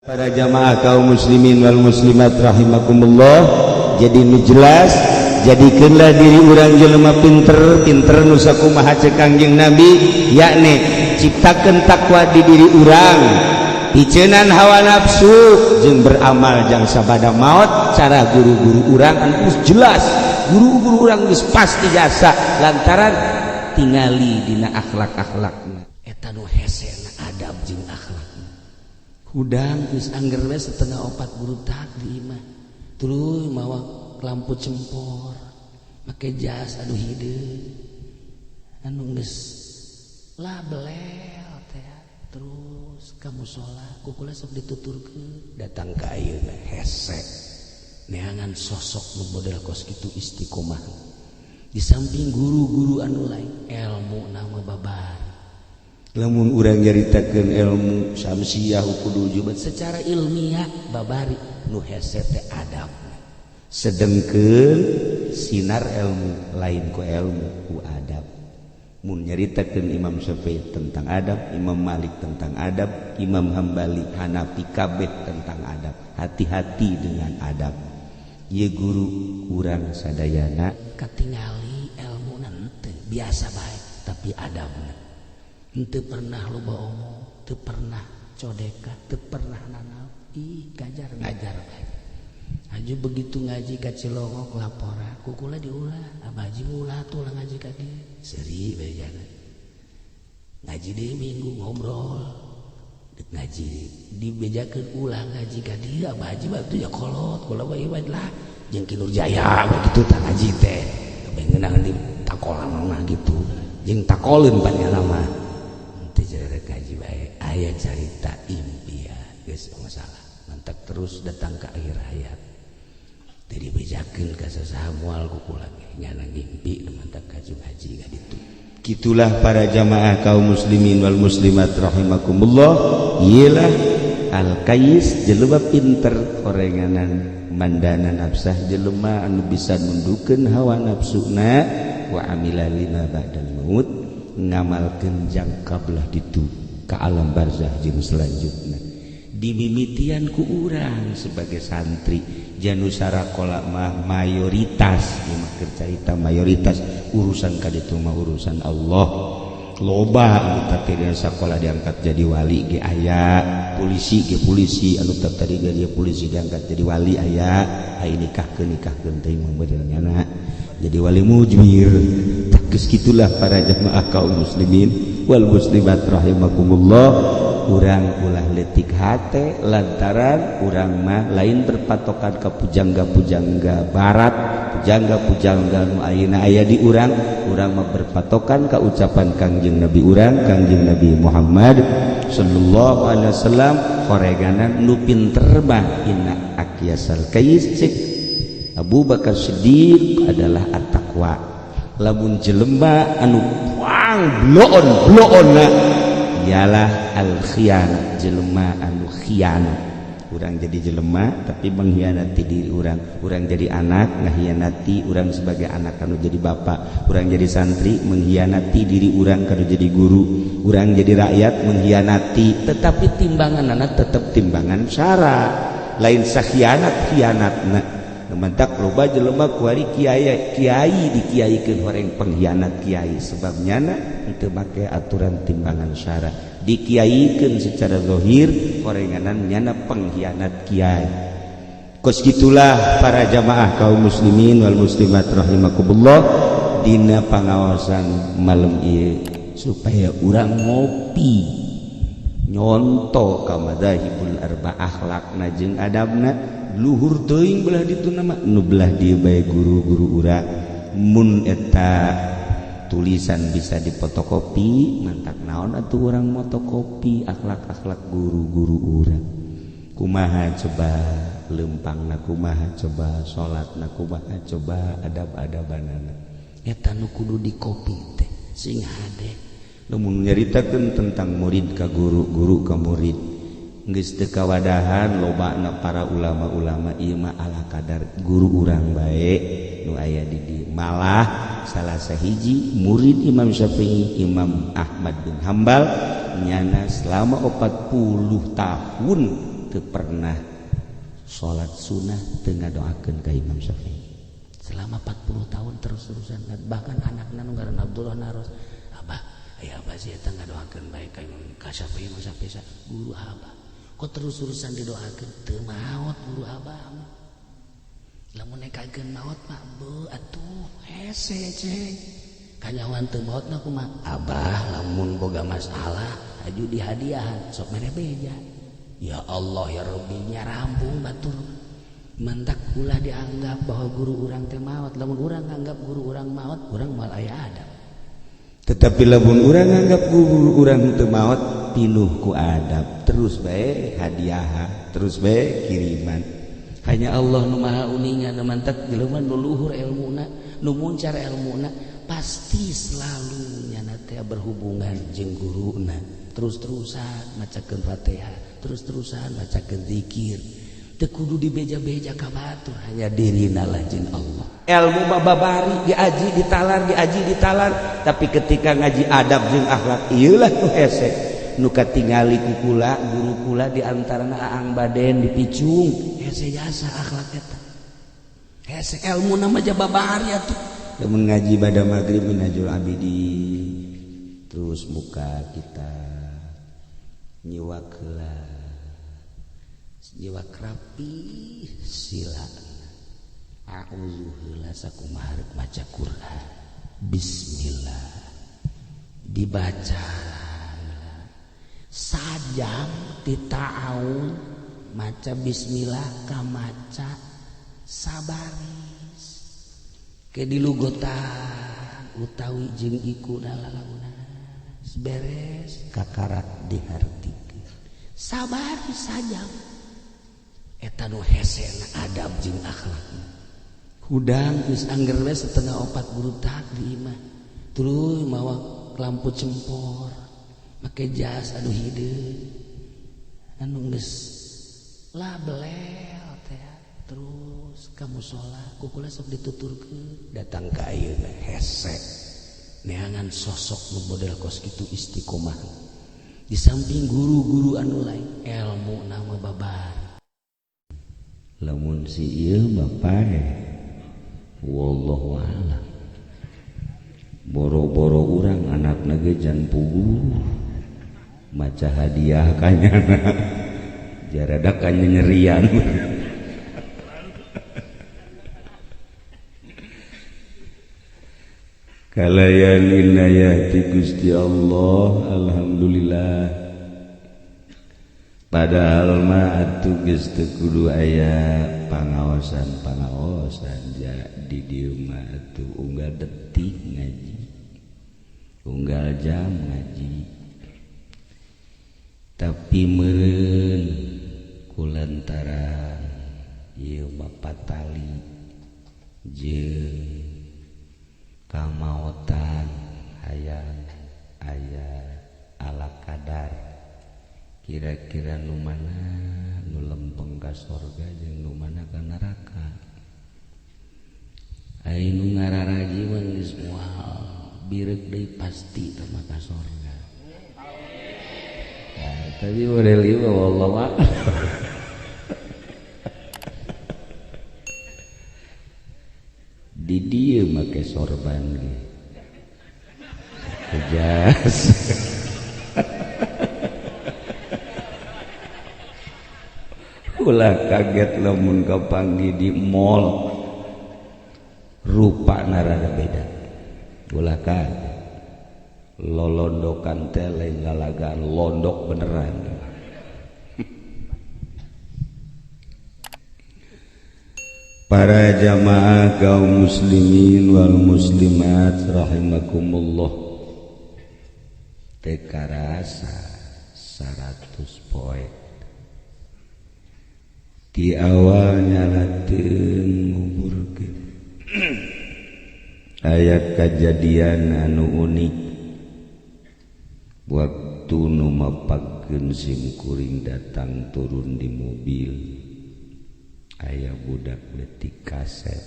Para jamaah kaum muslimin wal muslimat rahimakumullah, jadi nu jelas jadikanlah diri urang jelema pinter nu sakumaha ceuk Kangjeng Nabi, yakni ciptakeun takwa di diri urang, piceunan hawa nafsu jeung beramal jang sabada maot. Cara guru-guru urang anu jelas, guru-guru urang geus pasti jasa lantaran tingali dina akhlak-akhlakna eta nu hesena adab jeung akhlak. Udang geus angger we setengah 4 guru takdi imah tuluy mawa lampu cempor make jas anu hideung anu geus label teh terus ka mushola kukula sok dituturkeun datang ka ayeuna hese neangan sosok nu model kos kitu istiqomah di samping guru-guru anu lain ilmu nama babar. Lamun urang nyaritakeun ilmu samsiah kudu jubat secara ilmiah babari nu hese teh adab sedengkeun sinar ilmu lain ku ilmu ku adab. Mun nyaritakeun Imam Syafi'i tentang adab, Imam Malik tentang adab, Imam Hambali Hanafi kabeh tentang adab. Hati-hati dengan adab. Ieu guru urang sadayana katingali ilmuna teu biasa bae tapi adabna teu pernah loba omong, teu pernah codeka, teu pernah nanau, ngajar bae. Aju begitu ngaji ka Cilongok lapora, kukula diulah, abaji ulah tuh lah ngaji ka dieu. Seuri bae jana. Ngaji deui minggu ngobrol. Dek ngaji dibejakeun ulah ngaji ka dieu, abaji batu ya kolot, kula bae lah. Jeung Ki Nurjaya begitu tah ngaji teh. Kebengeunang di takolan mah gitu. Jeung takoleun panjana mah. Ngaji baik ayat cerita impian geus masalah mantak terus datang ke akhir hayat jadi bejakeun ka sasaha moal kukula nyana ngimpi mantak kaju haji ka ditu. Gitulah para jamaah kaum muslimin wal muslimat rahimakumullah, ialah al-kais jelema pinter orenganan mandana nafsah jelema anu bisa nundukeun hawa nafsuna wa amila lima ba'dal maut ngamalkeun jangka belah ditu ka alam barzah jeung selanjutna. Dimimitian ku urang sebagai santri janusara kolak mah mayoritas mah keur carita mayoritas urusan ka ditu mah urusan Allah. Loba anu tadi dina sakola diangkat jadi wali ge aya, polisi ge polisi anu tadi dia polisi diangkat jadi wali aya, ai nikahkeun teh mah benernya jadi wali mujmir. Geus kitulah para jamaah kaum muslimin wal muslimat rahimakumullah, urang ulah leutik hate lantaran urang mah lain berpatokan ka pujangga-pujangga barat, pujangga-pujangga nu ayeuna aya di urang mah berpatokan ka ucapan Kangjeng Nabi urang, Kangjeng Nabi Muhammad sallallahu alaihi wasallam koreganan nu pinter mah inna aqyasal kais cek Abu Bakar Siddiq adalah at-taqwa. Lamun jelema anu puang bloon-bloonna ialah al-khianat, jelema anu khianat. Urang jadi jelema tapi mengkhianati diri urang. Urang jadi anak ngakhianati urang sebagai anak anu jadi bapak. Urang jadi santri mengkhianati diri urang kanu jadi guru. Urang jadi rakyat mengkhianati, tetapi timbanganna tetap timbangan syara. Lain sakhianat khianatna. Mantak loba jelema kuari kiai dikiaikeun horeng pengkhianat kiai sebabnya teu make aturan timbangan syara dikiaikeun secara zahir horenganan nyana pengkhianat kiai. Kos gitulah para jamaah kaum muslimin wal muslimat rahimakumullah dina pangaosan malam ieu supaya urang ngopi nyonto ka madzhabul arba akhlakna jeung adabna luhur teuing belah ditu nama nu belah dieu bae guru-guru urang. Mun eta tulisan bisa dipotokopi mantak naon atuh urang motokopi akhlak-akhlak guru-guru urang. Kumaha coba leumpangna, kumaha coba salatna, kumaha coba adab-adabanana eta nu kudu dikopi teh sing hade. Lamun nyaritakeun tentang murid ka guru, guru ka murid geus teu kawadahan lobana para ulama-ulama ieu mah ala kadar guru urang bae nu aya di dieu. Malah salah sahiji murid Imam Syafi'i, Imam Ahmad bin Hambal nyana selama 40 tahun teu pernah salat sunnah teu ngadoakeun ka Imam Syafi'i selama 40 tahun terus-terusan. Bahkan anakna nu ngaranna Abdullah Naros, abah aya abah sih eta ngadoakeun bae ka Imam Syafi'i Imam Syafi'i guru abah kok terus-terusan didoakeun teu maot guru abah. Lamun nekakeun maot mah beuh atuh hese ceng kanyawan teu maotna kumaha abah lamun boga masalah aju dihadiahan sok mere beja. Ya Allah ya Rabbi nya rampung batur mentak ulah dianggap bahwa guru urang teh maot. Lamun urang nganggap guru urang maot urang moal aya adab, tetapi lamun urang nganggap guru urang teu maot pinuh ku adab terus bae hadiah terus bae kiriman. Hanya Allah nu maha uningan nu mantak jelema nu luhur ilmuna nu muncar ilmuna pasti selalu nyana teh berhubungan jeung guruna. Terus-terusan macakeun Fatihah, terus-terusan macakeun zikir. Teu kudu dibeja-beja ka batur, hanya dirina lah jeung Allah. Ilmu mah babari diaji ditalar, tapi ketika ngaji adab jeung akhlak ieu lah nu hese. Nu katingali ku kula guru kula di antarana Aang Baden di Picung, hese jasa akhlak eta. Hese ilmu nama aja babari atuh. Lamun ngaji bada magrib minajul abidi terus muka kita nyiwak rapi sila a'udzu heula sakumaha rek maca Quran bismillah dibaca sajam tita'aun maca bismillah ka maca sabaris ke dilugotan utawi jeung ikuna lalaguna beres kakarak dihartikeun sabaris sajam eta nu hesena adab jeung akhlakna. Hudang geus angger we setengah 4 guru takdi mah tuluy mawa lampu cempor make jas anu hideung anu geus label teh terus ka mushola kukula sok dituturkeun datang ka ayeuna hese neangan sosok nu model kos kitu istiqomah di samping guru-guru anu lain ilmu nama babar. Lamun si ieu bapak wallahu a'lam boro-boro urang anakna ge jan puguh maca hadiah kanyana jarada kanya nyerian kalayan inayati Gusti Allah alhamdulillah. Padahal mah atuh geus teu kudu aya pangaosan di dieu mah atuh unggal detik ngaji unggal jam ngaji tapi meureun kulantaran ieu mah patali jeung kamaotan hayang aya ala kadar kira-kira nu mana nu lempeng ka sorga jeung nu mana ka neraka. Ai nu ngararaji mah geus moal birek deui pasti teh mah ka sorga. Tapi model ieu wallahu a'lam. Di dieu make sorban ge. Kejas. Ulah kaget lamun kapanggi di mall rupa narada beda ulah kaget lolondokan teh lain ngalagaan londok beneran. Para jamaah kaum muslimin wal muslimat rahimakumullah teka rasa 100 poin di awal nyalateun nguburkeun ayat kejadian anu unik waktu nu mapagkeun sim kuring datang turun di mobil aya budak leutik kaset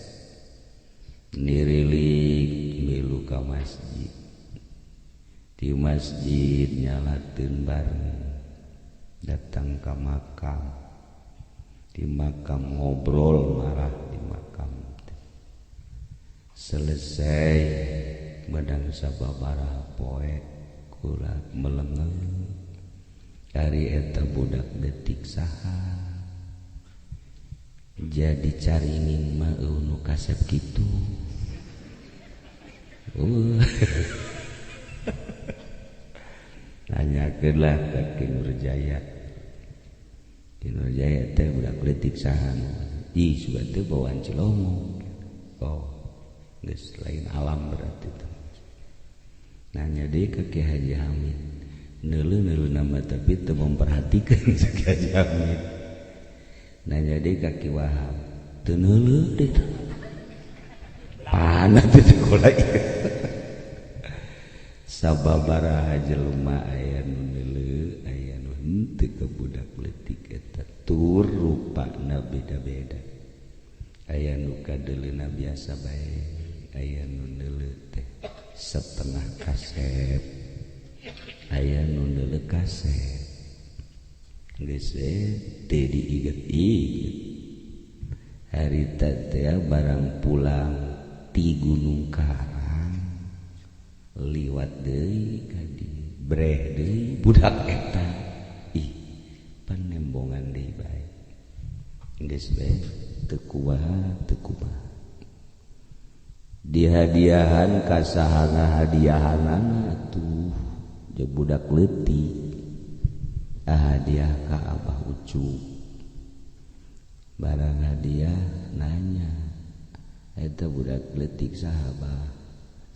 nirilik milu ka masjid di masjid nyalateun bareng datang ka makam di makam ngobrol marah di makam selesai badang sababaraha poe kulat melengel cari eta budak detik saha jadi caringin mah nu kasep kitu nanyakeunlah ka Ki Nurjaya teh budak letik saha ih sudah teh bawaan Cilongo oh geus lain alam berarti teh nanya deui ka Ki Haji Hamid neuleuh nama tapi teu memperhatikeun si Ki Haji Hamid nanya deui ka Ki Wahab teu neuleuh deui panah teh sekolah sababaraha jelema aya nu neuleuh aya nu henteu ka budak leutik eta tur rupana beda-beda aya nu kadeleuna biasa bae aya nu neuleuh teh setengah kasep aya nu neuleuh kasep geus teh diiget-iget harita teh barang pulang ti Gunung Karang liwat deui ka dieu breh deui budak eta ih panembongan deui bae geus bae teu kumaha dihadiahan ka sahana hadiahanana atuh jeung budak leutik hadiah ka Abah Ucup barang hadiah nanya eta budak leutik saha Abah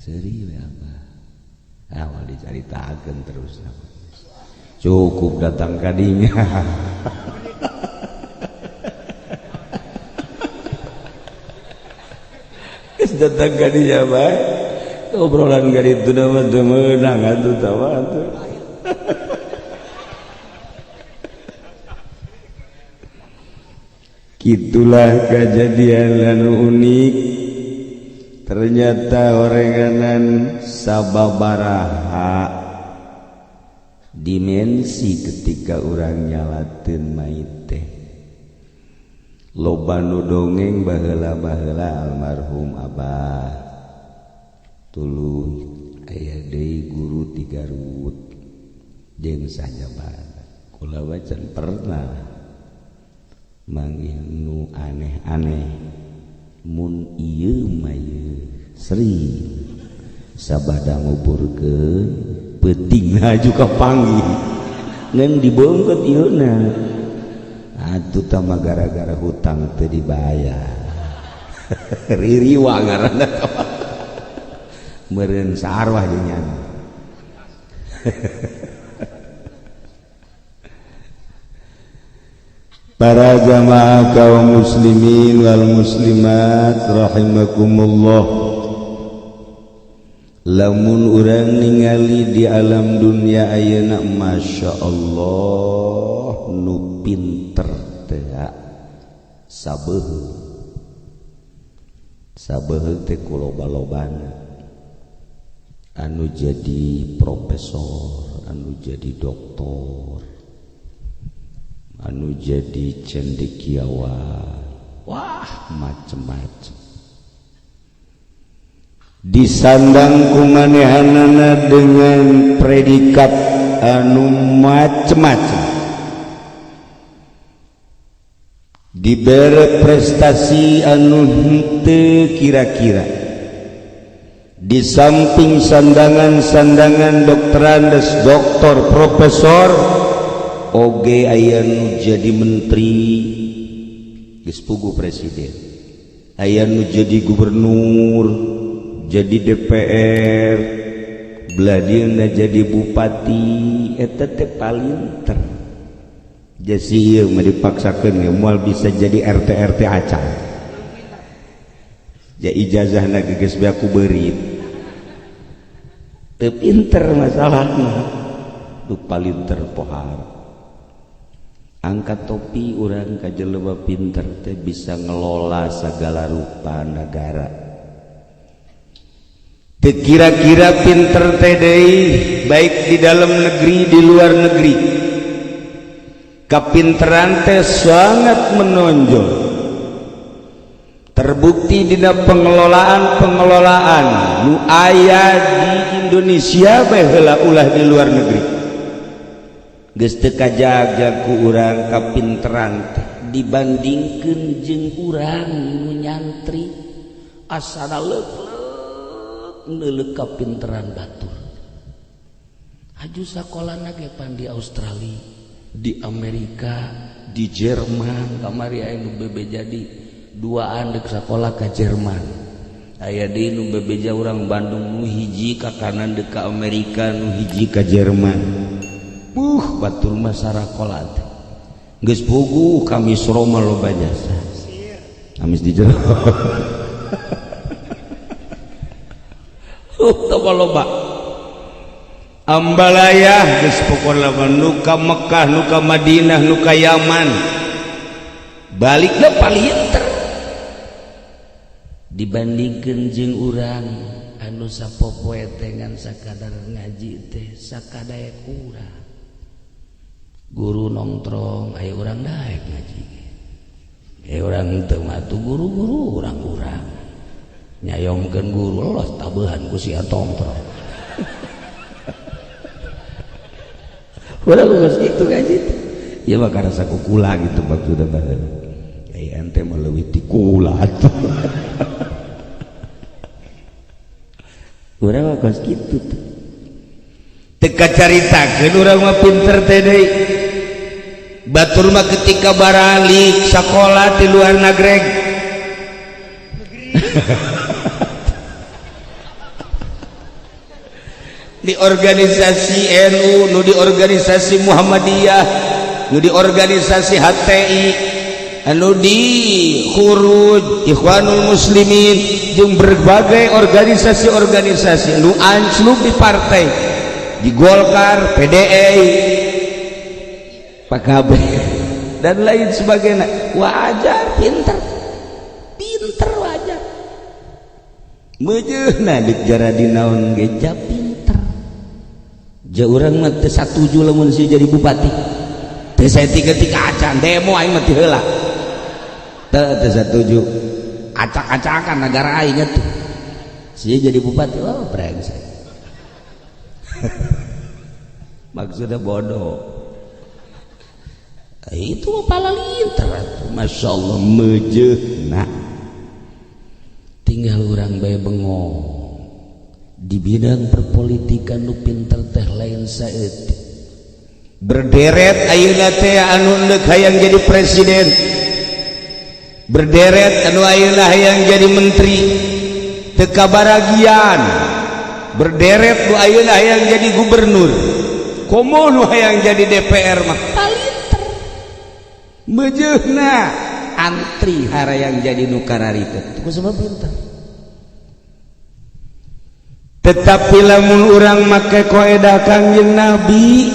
seuri we Abah awal dicaritakeun terus cukup datang ka dinya geus datang ka dinya bae obrolan garitu mah teu meunang atuh tawa atuh gitulah kejadian anu unik ternyata orenganan sababaraha dimensi ketika urang nyalateun mait teh loba nu dongeng baheula-baheula almarhum Abah tuluy aya deui guru ti Garut jeung sajabana kula wacan pernah manggih nu aneh-aneh mun ieu mah Sri sabada nguburkeun peutingna juga panggih ngan dibeungkeut ieuna atuh tah gara-gara hutang teu dibayar ririwa ngaranna meureun saarwah jeung nya para jamaah kaum muslimin wal muslimat rahimakumullah lamun urang ningali di alam dunia ayeuna masyaallah nu pinter teh sabeuheung teh kuloba-lobana anu jadi profesor anu jadi doktor anu jadi cendekiawan wah macem-macem disandang kumanehanana dengan predikat anu macem-macem dibere prestasi anu henteu kira-kira di samping sandangan-sandangan dokteran des doktor profesor oge aya nu jadi menteri geus puguh presiden aya nu jadi gubernur jadi DPR beladieuna jadi bupati eta teh palinter jasi ieu mah dipaksakeun ge moal bisa jadi RT acan ja ijazahna geus bae ku beurit teu pinter masalahna tu palinter pohar angkat topi urang ka jelema pinter teh bisa ngelola segala rupa negara teu kira-kira pinter teh deui baik di dalam negeri di luar negeri kapinteran teh sangat menonjol, terbukti dina pengelolaan nu aya di Indonesia bae heula ulah di luar negeri geus teu kajag ku urang kapinteran teh dibandingkeun jeung urang nu nyantri asana leuk-leuk neuleuk kapinteran batur. Aju sakolana ge pan di Australia, di Amerika, di Jerman, kamari aya nu bebeja di duaan dek sakola ka Jerman, aya deui nu bebeja urang Bandung nu hiji ka kanan dek ka Amerika, nu hiji ka Jerman. Batur mah sarakola teh geus puguh kami Roma loba jasa amis di jero tapa loba ambalayah geus pokona nu ka Mekah, nu ka Madinah, nu ka Yaman balikna palinter dibandingkeun jeung urang anu sapopoe teh ngan sakadar ngaji teh sakadaya urang. Guru nongkrong aya urang daek ngaji, aya urang teu mah tu guru-guru urang-urang nyayongkeun guru los tabehan ku sia tongkrong. Urang geus kitu ngaji ieu mah karasa ku kula gitu maksudna mah ai ente mah leuwih ti kula atuh. Urang mah geus kitu teh teu kacaritakeun urang mah pinter teh deui. Batur mah ketika baralik sakola di luar nagreg di organisasi NU, nu di organisasi Muhammadiyah, nu di organisasi HTI, anu di Khuruj Ikhwanul Muslimin jeung berbagai organisasi-organisasi nu anjlug di partai, di Golkar, PDI, PKB dan lain sebagainya. Wajar pinter wajar mejeuna dik jara dinaon ge ja pinter ja urang mah teu satuju lamun si jadi bupati teu sae tiga-tiga acan demo aing mah ti heula teu satuju acak-acakan negara aing atuh si jadi bupati oh brengsek maksudnya bodoh. Itu pala linter, masya Allah mejehna. Tinggal orang bae bengong di bidang perpolitikan nu pinter teh lain saeutik. Berderet ayeuna teh anu neuk hayang jadi presiden, berderet anu ayeuna hayang jadi menteri, teu kabaragian. Berderet nu ayeuna hayang jadi gubernur, komo nu hayang jadi DPR mah mejehna antri harayang jadi nu kararita itu sebab pintar. Tetapi lamun urang make kaedah Kangjeng Nabi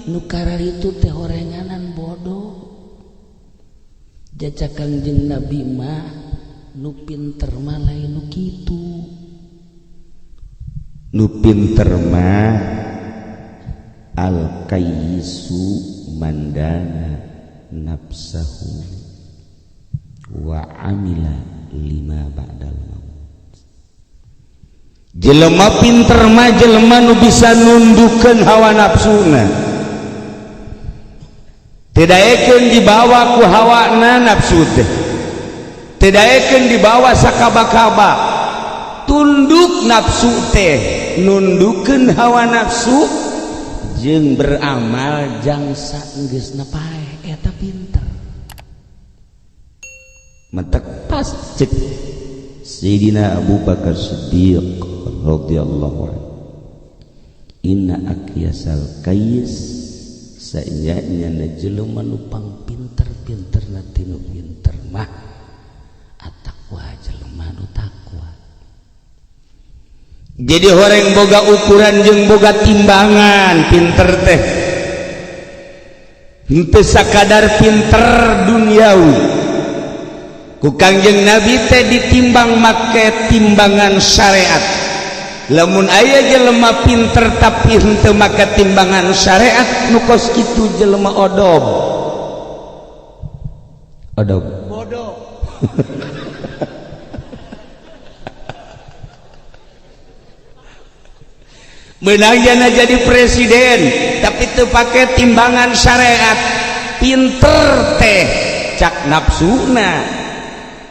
nu kararitu teh horenganan bodoh. Jaca Kangjeng Nabi mah nu pinter mah lain nu kitu. Nu pinter mah al kayyisu mandana nafsahu wa amila lima ba'dal maut. Jelema pinter mah jelema nu bisa nundukkeun hawa nafsuna, teu daekeun dibawa ku hawana nafsu teh, teu daekeun dibawa sakaba-kaba, tunduk nafsu teh, nundukkeun hawa nafsu jeung beramal jangsa geusna pae. Eta pinter mentek pas cek Sayyidina Abu Bakar Siddiq radhiyallahu anhu inna akyasal kayis saenyana jelema nu pang pinter-pinterna tinu pinter mah at-taqwa jelema nu takwa. Jadi horeng boga ukuran jeung boga timbangan pinter teh henteu sakadar pinter duniawi. Ku Kangjeng Nabi teh ditimbang make timbangan syariat, lamun aya jelema pinter tapi henteu make timbangan syariat nu kos kitu jelema odob bodoh menang jana jadi presiden tapi teu pake timbangan syariat pinter teh cak nafsuna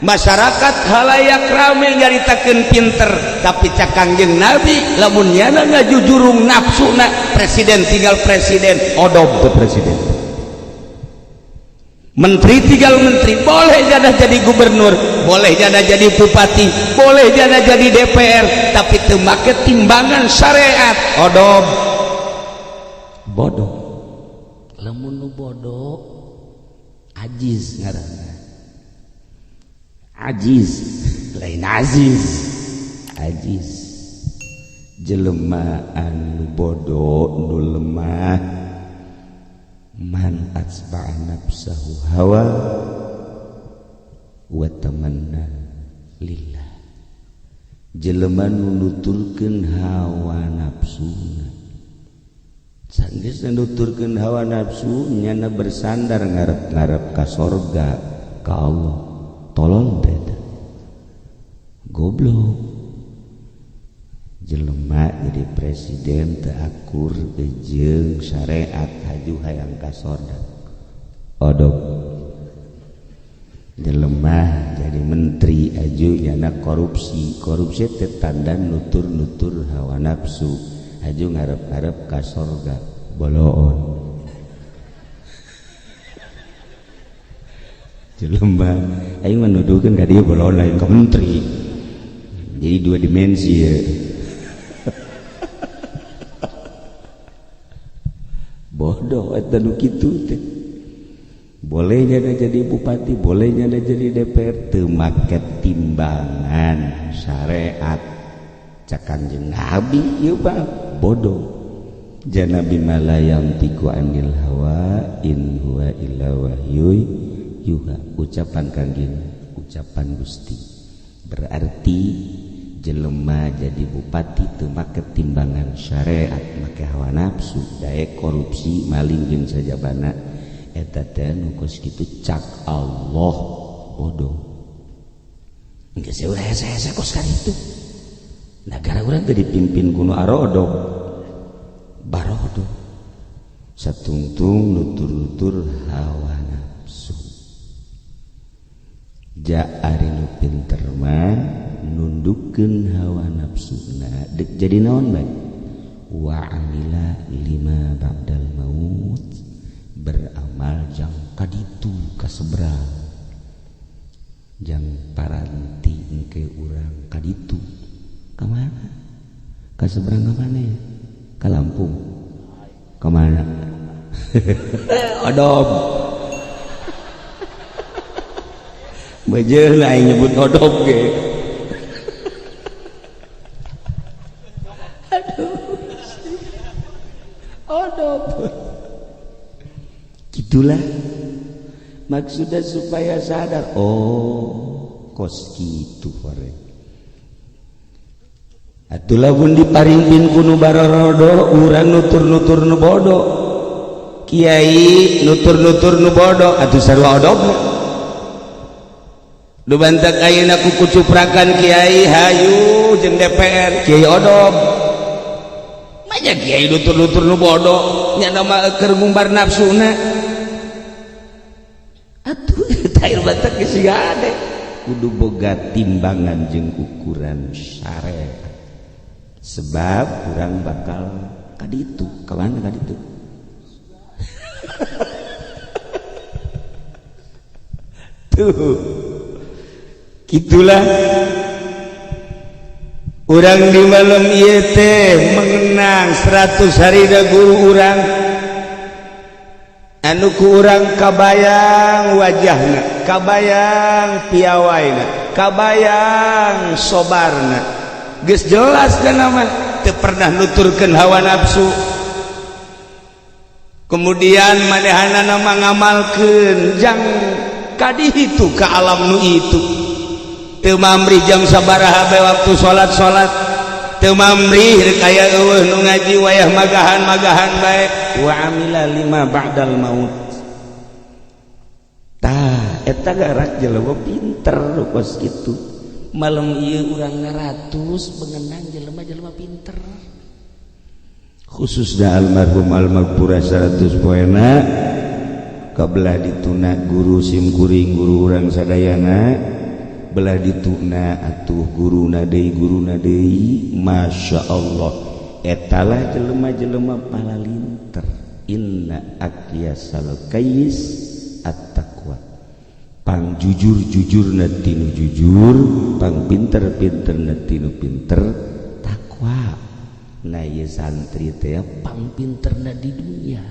masyarakat halayak rame nyaritakeun pinter tapi cak Kangjeng Nabi lamun nyana ngajujurung nafsuna presiden tinggal presiden odob ke presiden menteri tinggal menteri boleh jana jadi gubernur boleh jana jadi bupati boleh jana jadi DPR tapi teu make timbangan syariat odob bodoh lamun nu bodoh ajiz ngaranna ajiz lain aziz ajiz jelema anu bodoh nu lemah man atsba'a nafsahu hawa wa tamanna lillah jelema nu nuturkeun hawa nafsuna sanggeus nuturkeun hawa nafsu nyana bersandar ngarep-ngarep ka sorga ka Allah tolol beda goblok jelema jadi presiden teu akur jeung syariat haju hayang ka sorga odog jelema jadi menteri aju yana korupsi teh tanda nutur hawa nafsu aju ngarep-ngarep ka sorga boloon jelema aing menuduhkeun ka dieu boloon lain ka menteri jadi dua dimensi ya bodoh eta nu kitu teh boleh jadi bupati boleh jadi DPR teu make timbangan syariat cak Kanjeng Nabi ieu Pak bodoh jana bima la yantiqu anil hawa in huwa illa wahyu yuha ucapan Kanjeng ucapan Gusti berarti jelema jadi bupati teu make timbangan syariat make hawa nafsu daek korupsi maling jeung sajabana eta teh nu kos kitu cak Allah bodoh geus urang hese-hese kos ka ditu negara urang teh dipimpin ku nu arodo barodo satungtung nutur-nutur hawa nafsu ja ari nu pinter mah nundukkeun hawa nafsuna dek jadi naon bae wa amila lima ba'dal maut beramal jang kaditu kaseberang jang paranti engke urang kaditu ka mana ka seberang ka mana ka Lampung ka mana odob bejeul aing nyebut odob ge gitulah maksudnya supaya sadar oh kos kitu pare atuh lamun diparingpin ku nu barorodo urang nutur-nutur nu bodoh kiai nutur-nutur nu bodoh atuh sarua odobna du bantak ayeuna ku kucuprakan kiai hayu jeung DPR kiai odob manya kiai nutur-nutur nu bodoh nya nama keur ngumbar nafsuna atuh tair batak geus gade kudu boga timbangan jeung ukuran syariat sebab urang bakal kaditu ka mana kaditu tuh gitulah urang di malam ieu teh mengenang 100 harina guru urang anu ku urang kabayang wajahna kabayang piawaina kabayang sobarna geus jelas kana mah teu pernah nuturkeun hawa nafsu kemudian manehana mah ngamalkeun jang kaditu ka alam nu itu teu mamri jam sabaraha bae waktu salat mamrih kaya eueuh nu ngaji wayah magahan-magahan bae wa amila lima ba'dal maut tah eta garak jelema pinter kos kitu malam ieu urang 100 bengenang jelema-jelema pinter khususna almarhum al-maghfurah 100 poena kabelah dituna guru simkuring guru urang sadayana belah dituna atuh guruna deui masya Allah etalah jelema-jelema palalinter inna aqyasal qais at-taqwa pang jujur-jujurna tinu jujur pang pinter-pinterna tinu pinter takwa nah ieu santri teh pang pinterna di dunia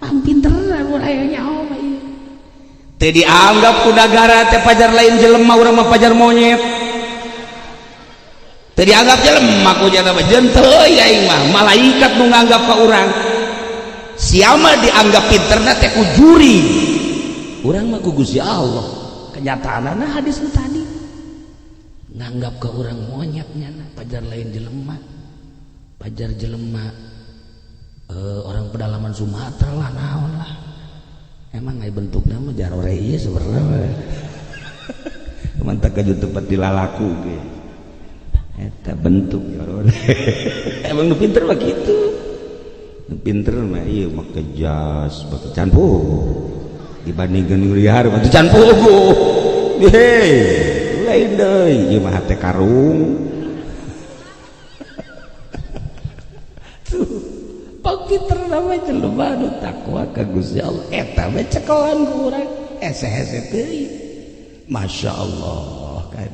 pang pinterna mun aya nyaho mah ieu teu dianggap ku nagara teh pajar lain jelema urang mah pajar monyet teu dianggap jelema ku cenah mah jeung teu aing mah malaikat nu nganggap ka urang sia mah dianggap pinterna teh ku juri urang mah ku Gusti Allah kenyataanna hadis nu tadi nganggap ka urang monyet nya pajar lain jelema pajar jelema orang pedalaman Sumatera lah naon lah emang ngai bentuknya mah jarore ieu sebenarnya mantap kaju tempat dilalaku ge eta bentuk jarore emang nu pinter mah kitu nu pinter mah ieu make jas make can pugu dibandingkeun nu liar mah can pugu hei lain deui ieu mah teh karung pinter nama jelema nu takwa ka Gusti Allah eta mah cekelan ku urang hese-hese teuing masya Allah kan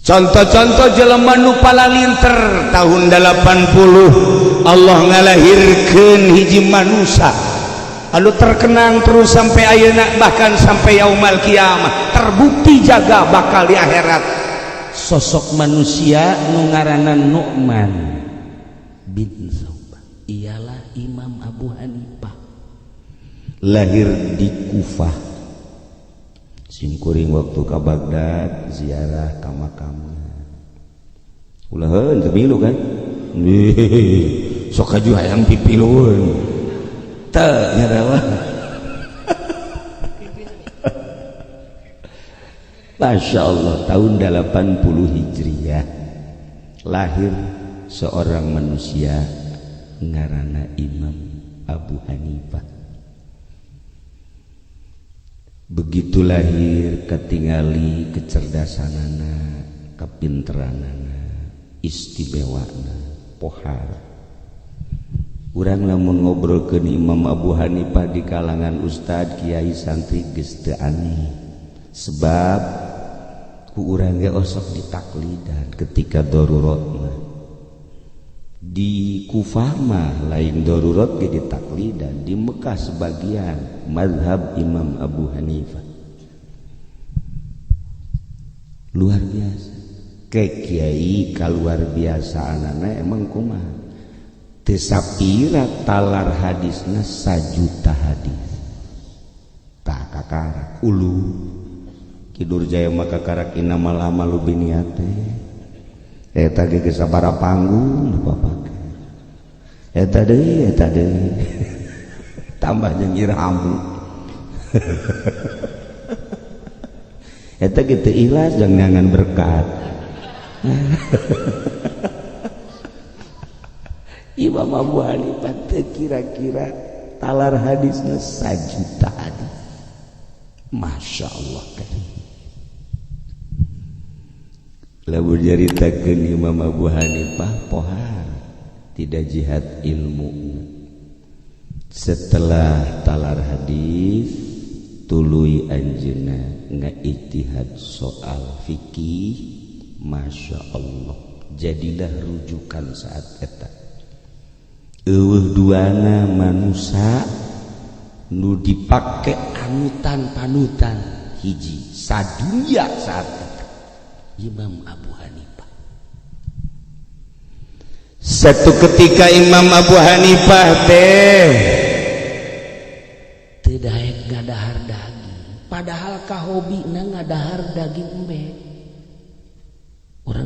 contoh-contoh jelema nu palalinter tahun 80 Allah ngalahirkeun hiji manusia anu terkenang terus sampai ayeuna bahkan sampai yaumul kiamah terbukti jaga bakal di akhirat sosok manusia nu ngaranna Nu'man bin Saubah ialah Imam Abu Hanifah lahir di Kufah simkuring waktu ke Baghdad ziarah ka makamna ulaheun teu kan sok kaju hayang pipilueun teu nyarawa Masya Allah tahun 80 Hijriah lahir seorang manusia ngaranna Imam Abu Hanifah begitu lahir ketingali kecerdasanana kepinteranana istimewana pohar urang lamun ngobrolkeun Imam Abu Hanifah di kalangan ustad kiai santri geus teu aneh sebab ku urang ge osok ditaklidan ketika daruratna di Kufah mah lain darurat ge ditaklidan di Mekah sebagian mazhab Imam Abu Hanifah luar biasa ke kiai kaluar biasa anana emang kumaha teu sapira talar hadisna 1 juta hadis tah kakarak ulu Kidur Jaya maka karak inamal amalu biniate eta ge sabara panggung bapake eta deui tambah jeung irhamu eta ge teu ikhlas jeung ngangan berkat Imam Abu Hanifah teu kira-kira talar hadisna 1 juta hadis Masya Allah kan lamun nyaritakeun Imam Abu Hanifah pohar tidak jihad ilmu setelah talar hadis tuluy anjeunna ngaijtihad soal fikih Masya Allah jadilah rujukan saat eta eueuh duana manusia nu dipake anutan panutan hiji sadunya saat eta Imam Abu Hanifah satu ketika Imam Abu Hanifah teh teu daek ngadahar daging, padahal kahobina ngadahar daging embe.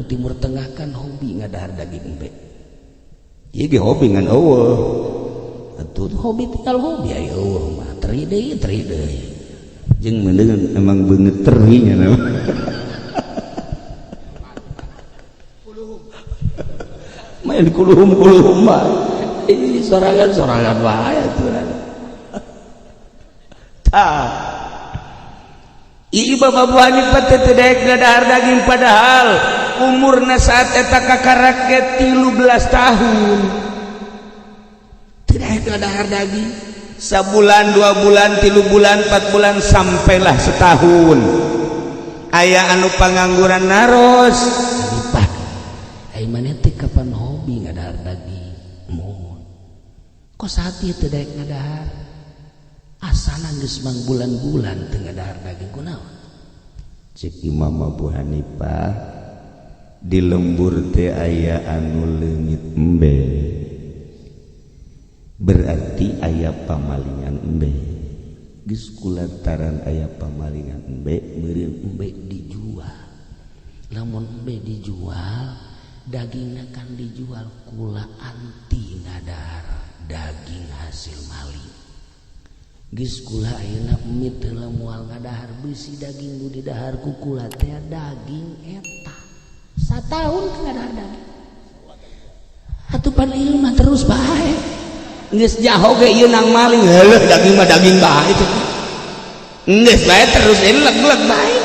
Timur Tengah kan hobi ngadahar daging embe. Ieu ge hobi ngan eueuh. Atuh hobi tinggal hobi aya eueuh mah teri deui. Jeung meuneun emang beungeut teri nya nama. Main kuluhum mah. Ini sorangan wae aturan. Ieu Bapak Abu Hanifah teh daek ngadahar daging padahal umurna saat eta kakarak ge 13 tahun. Teu daek ngadahar daging. Sabulan, 2 bulan, 3 bulan, 4 bulan sampailah setahun. Aya anu pangangguran naros. Hanifah. Ai maneh teh kapan hobi ngadahar daging? Mohon. Kok saat ieu teu daek ngadahar? Asana geus mang bulan-bulan teu ngadahar daging kunaon? Cek Imam Abu Hanifah di lembur teh aya anu leungit embe. Berarti aya pamalingan embe. Geus kulantaran aya pamalingan embe, meureun embe dijual. Lamun embe dijual, dagingna kan dijual kula anti ngadahar daging hasil maling. Geus kula ayeuna emit heula moal ngadahar beusi daging nu didahar ku kula teh daging eta. Sataun teu ngadahar daging. Atuh pan ieu mah terus bae. Geus jaho ge ieu nang maling, heuh daging mah daging bae teh. Geus bae terus leg-leg bae.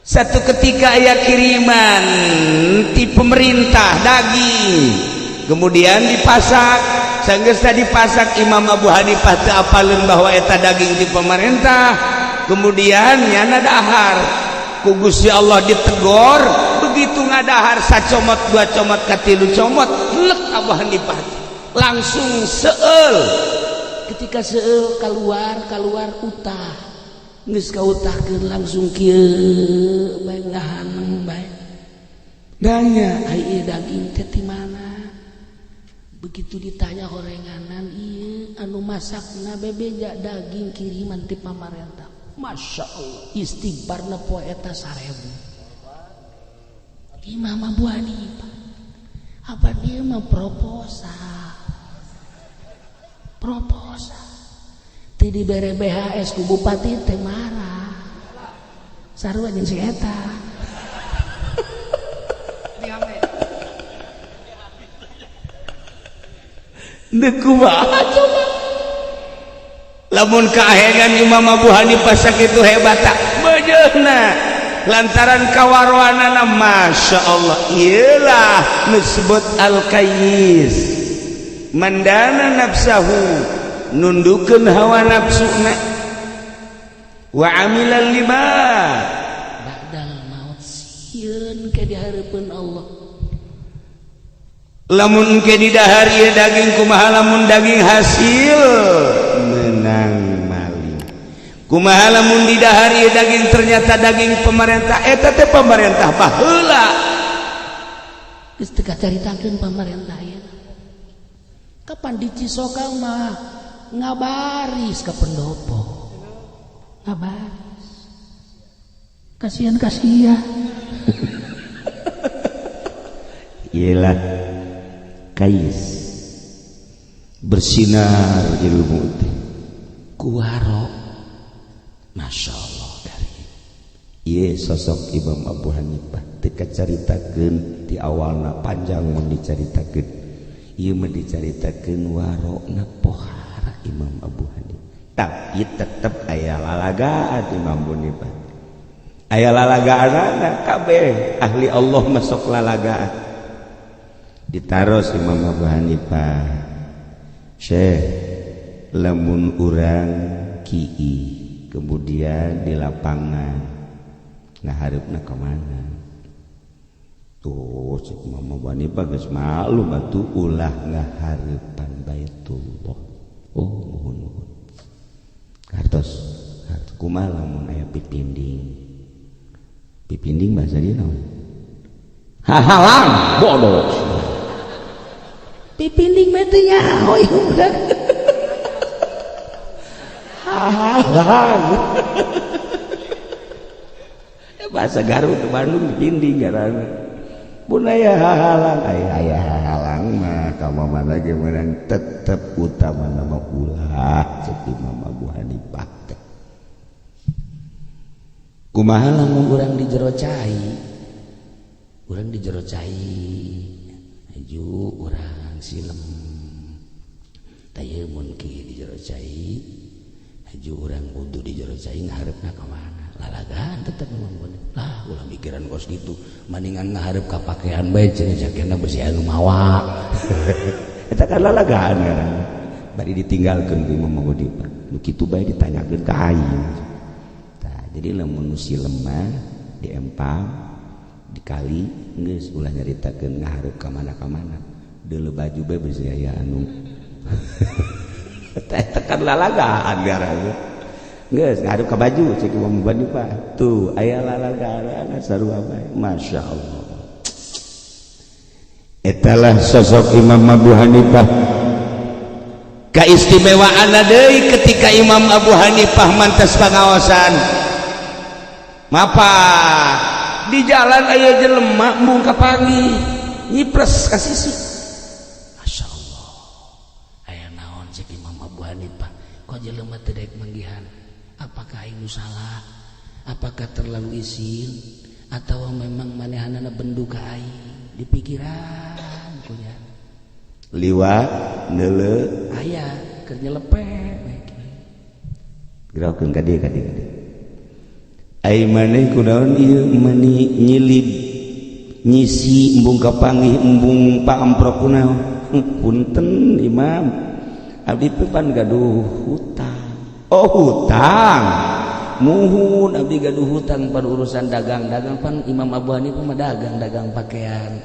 Satu ketika aya kiriman ti pemerintah daging, kemudian dipasak. Sanggeus tadi pasak Imam Abu Hanifah teu apaleun bahwa eta daging di pemerintah, kemudian nyana dahar ku Gusti Allah ditegor, begitu ngadahar sacomot 2 comot ka 3 comot lek Abu Hanifah langsung seueul. Ketika seueul keluar utah geus kautahkeun langsung kieu bae ngahaneng bae danya ai daging teh ti mana. Begitu ditanya horenganan, iya anu masakna bebeja daging kiriman ti pamarentah. Masya Allah, istighfarna poe eta 1000. Imam Abu Hanifah, apa dia mah proposal? Ti dibere BHS ku bupati teh marah. Sarua jeung si eta. Kumaha coba lamun kaahengan Imam Abu Hanifah sakitu hebata bejeuna lantaran kawarwanana Masya Allah ialah disebut al-kayyis mandana nafsahu nundukeun hawa nafsuna wa amilal lima ba'dal maut sieun ke dihareupeun Allah. Lamun ke didahar ieu daging kumaha lamun daging hasil menang maling. Kumaha lamun didahar ieu daging ternyata daging pemerintah eta teh pemerintah baheula. Geus teu kacaritakeun pemerintah ieu. Kapan di Cisokang mah ngabaris ka pendopo. Ngabaris. Kasihan. Iyalah kais bersinar ilmu teh kuwaro. Masya Allah dari ieu sosok Imam Abu Hanifah teu kacaritakeun ti awalna panjang mun dicaritakeun ieu mah dicaritakeun warona pohara Imam Abu Hanifah, tapi tetep aya lalagaan Imam Abu Hanifah, aya lalagaanna kabeh ahli Allah masuk lalagaan. Ditaros Imam Abu Hanifah, Syekh lamun urang ki'i kemudian di lapangan ngahareupna ka mana? Tuh cek Imam Abu Hanifah geus malu batu ulah ngahareupan Baitullah. Oh mohon. Kartos kumaha lamun aya pipinding. Pipinding bahasa dia naon? Hahalang bodoh. Pipinding mete nyaho ieu budak. Hahalang. bahasa Garut ke Bandung dipinding karena pun aya halang mah kamu mana ge menang tetep utama nama ulah cek Imam Abu Hanifah teh. Kumaha lamun urang di jero cai? Urang di jero cai. Aju urang silem. Taya mun kieu di jero cai. Aju urang wudu di jero cai ngaharepna ka mana? Lalagaan tetep memang bener. Lah ulah mikiran kos gitu. Mendingan ngaharep ka pakaian bae cenah jakena bersih anu mawa. Eta kan lalagaan ngaran. Bari ditinggalkeun ku Imam Abu Hanifah. Nu kitu bae ditanyakeun ka aing. Jadi lamun silem mah diempang dikali geus ulah nyaritakeun ngahareup ka mana deuleu baju bae beus aya anu teh tekan lalagaan garana geus ngahareup ka baju cek Imam Abu Hanifah tuh aya lalagaan sarua bae masyaallah. Etalah sosok Imam Abu Hanifah. Kaistimewaanna deui ketika Imam Abu Hanifah mantes pangaosan mapa di jalan aya jelema embung ka pangi nyipres ka sisi. Masyaallah aya naon cek Imam Abu Hanifah kok jelema teu daek manggihan apakah aing nu salah apakah terlalu isin atawa memang manehanana bendu ka aing di pikiran kunya liwat neuleuh aya keur nyelepeh gerakeun ka dieu ai maneh kunaon ieu mani nyilib nyisi embung kapanggih embung paamprok kunaon punten Imam abdi pan gaduh hutang. Oh hutang nuhun abdi gaduh hutang pada urusan dagang pan Imam Abu Hanifah mah dagang pakaian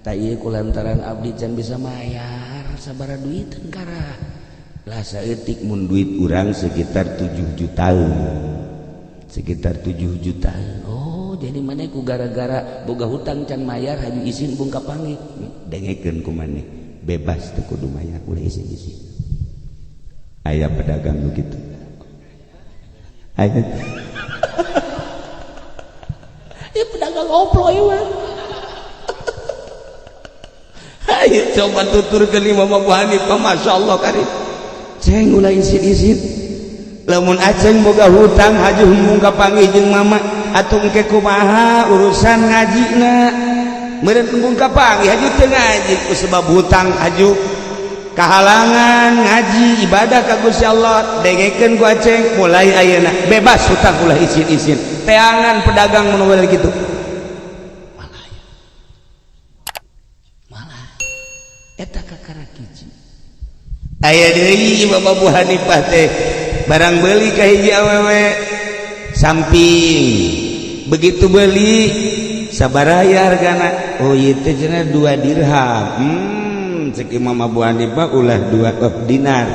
ta ieu kulantaran abdi can bisa mayar sabaraha duit engkara lah saeutik mun duit urang sekitar 7 jutaan sekitar 7 juta. Oh jadi maneh ku gara-gara boga hutang can mayar haju izin bung kapanggih dengekeun ku maneh bebas teu kudu mayar ulah izin aya pedagang nu kitu aya ya pedagang oplo ieu mah ayo coba tuturkeun Imam Abu Hanifah masyaallah karim ceng ulah izin lamun aceng boga hutang haju hembung kapanggih jeung mama atuh engke kumaha urusan ngajina meureun hembung kapanggih haju teu ngaji ku sebab hutang haju kahalangan ngaji ibadah ka Gusti Allah dengekeun ku aceng mulai ayeuna bebas hutang ulah izin teangan pedagang mun model kitu malah eta kakara kiji aya deui Imam Abu Hanifah teh barang beli ka hiji awewe samping begitu beli sabaraha hargana oh ieu teh cenah 2 dirham cek Imam Abu Hanifah ulah 2 dinar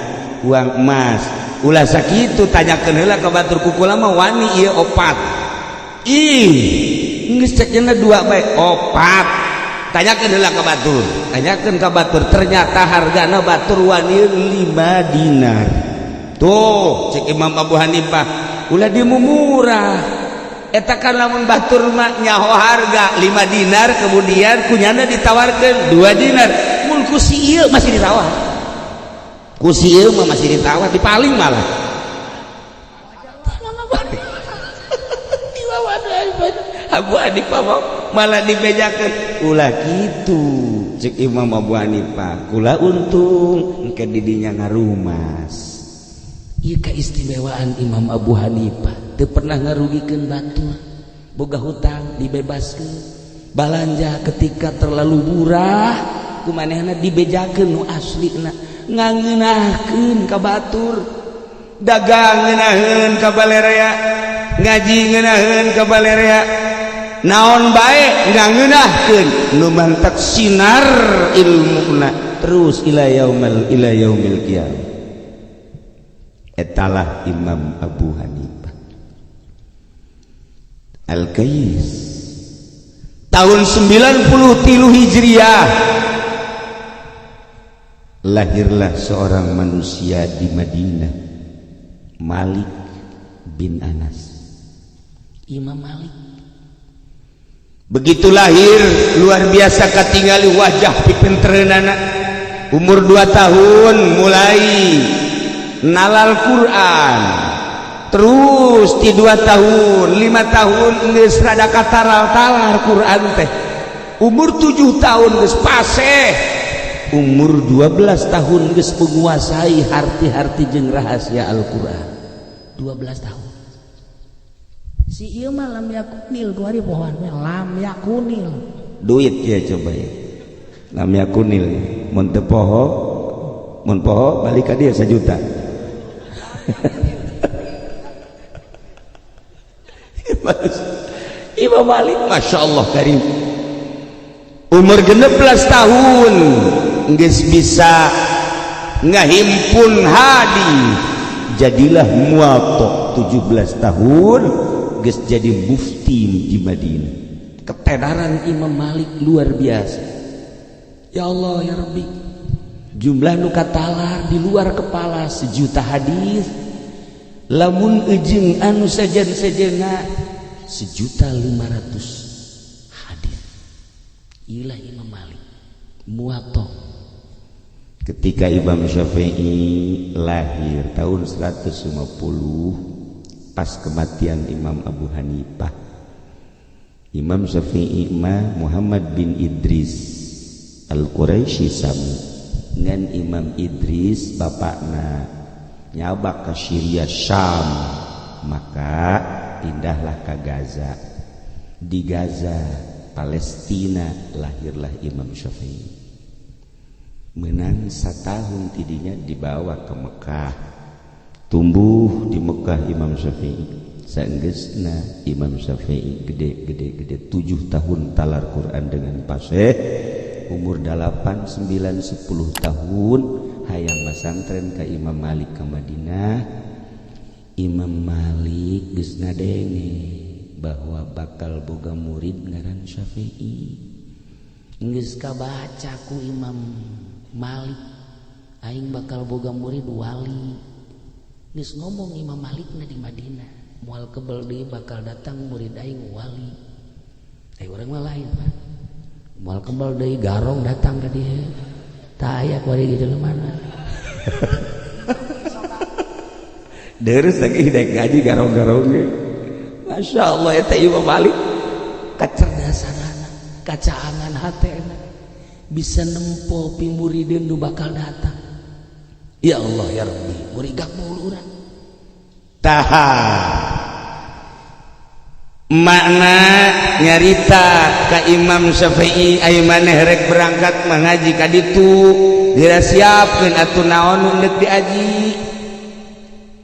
uang emas ulah sakitu tanyakeun heula ka batur kukula mah wani ieu 4 geus cek cenah 2 bae 4 tanyakeun heula ka batur ternyata hargana batur wani 5 dinar. Tuh cek Imam Abu Hanifah ulah dia murah eta kan lamun batur mah nyaho harga 5 dinar kemudian kunyana ditawarkeun 2 dinar mun ku si ieu masih ditawar ku si ieu mah masih ditawar dipaling malah Abu Hanifah malah dibejakeun ulah kitu cek Imam Abu Hanifah kula untung engke didinya ngarumas. Ieu keistimewaan Imam Abu Hanifah teu pernah ngarugikeun batur boga hutang dibebaskeun balanja ketika terlalu murah kumanehna dibejakeun nu aslina ngangeunahkeun ka batur dagang ngeunaheun ka balerea ngaji ngeunaheun ka balerea naon bae ngangeunahkeun nu mantak sinar ilmuna terus ila yaumil qiyamah. Etalah Imam Abu Hanifah Al-Qais tahun 93 Hijriah lahirlah seorang manusia di Madinah Malik bin Anas. Imam Malik Begitu lahir luar biasa katingali wajah pipentreunana. Umur 2 tahun mulai nalal Quran. Terus di 2 tahun 5 tahun geus rada kataral-talar Quran teh. Umur 7 tahun geus paseh. Umur 12 tahun geus menguasai harti-harti jeung rahasia Al-Qur'an. 12 tahun. Si ieu mah lam yakunil kuari pohon lam yakunil. Duit ya coba ya. Lam yakunil. Mun teu poho, mun poho balik ka dia 1 juta. Imam Malik Masya Allah karim. Umur 16 tahun geus bisa ngahimpun hadis. Jadilah muwatta 17 tahun geus jadi mufti di Madinah. Ketenaran Imam Malik luar biasa. Ya Allah ya Rabbi, jumlah nu katalar di luar kepala 1 juta hadis. Lamun ejeng anu sajen-sajenna 1.500.000 hadis. Ilah Imam Malik muwatta. Ketika Imam Syafi'i lahir tahun 150 pas kematian Imam Abu Hanifah. Imam Syafi'i mah Muhammad bin Idris Al-Quraisy sami ngan Imam Idris bapakna nyabak ke Syria Syam, maka pindahlah ke Gaza. Di Gaza Palestina lahirlah Imam Syafi'i. Menang 1 tahun tidinya dibawa ke Mekah. Tumbuh di Mekah Imam Syafi'i. Saenggeusna Imam Syafi'i gede 7 tahun talar Quran dengan fasih. Umur 8, 9, 10 tahun hayang masantren ke Imam Malik ke Madinah. Imam Malik geus ngadenge bahwa bakal boga murid ngaran Syafi'i. Geus kabaca ku Imam Malik aing bakal boga murid wali. Geus ngomong Imam Malikna di Madinah, moal kebel deui bakal datang murid aing wali. Urang mah lain, Pak. Moal kebel deui garong datang ka dieu. Tah aya kuari gitu mana. Deres lagi dek ngaji garong-garong ge. Masya Allah eta Imam Malik kacerdasanana, kacaangan hatena bisa nempo pi muridin nu bakal datang. Ya Allah ya Rabbi, murid gakmul urang. Taha makna nyarita ka Imam Syafi'i aya maneh rek berangkat mengaji ka ditu dirasiapkeun atuh naon nu deuk diaji.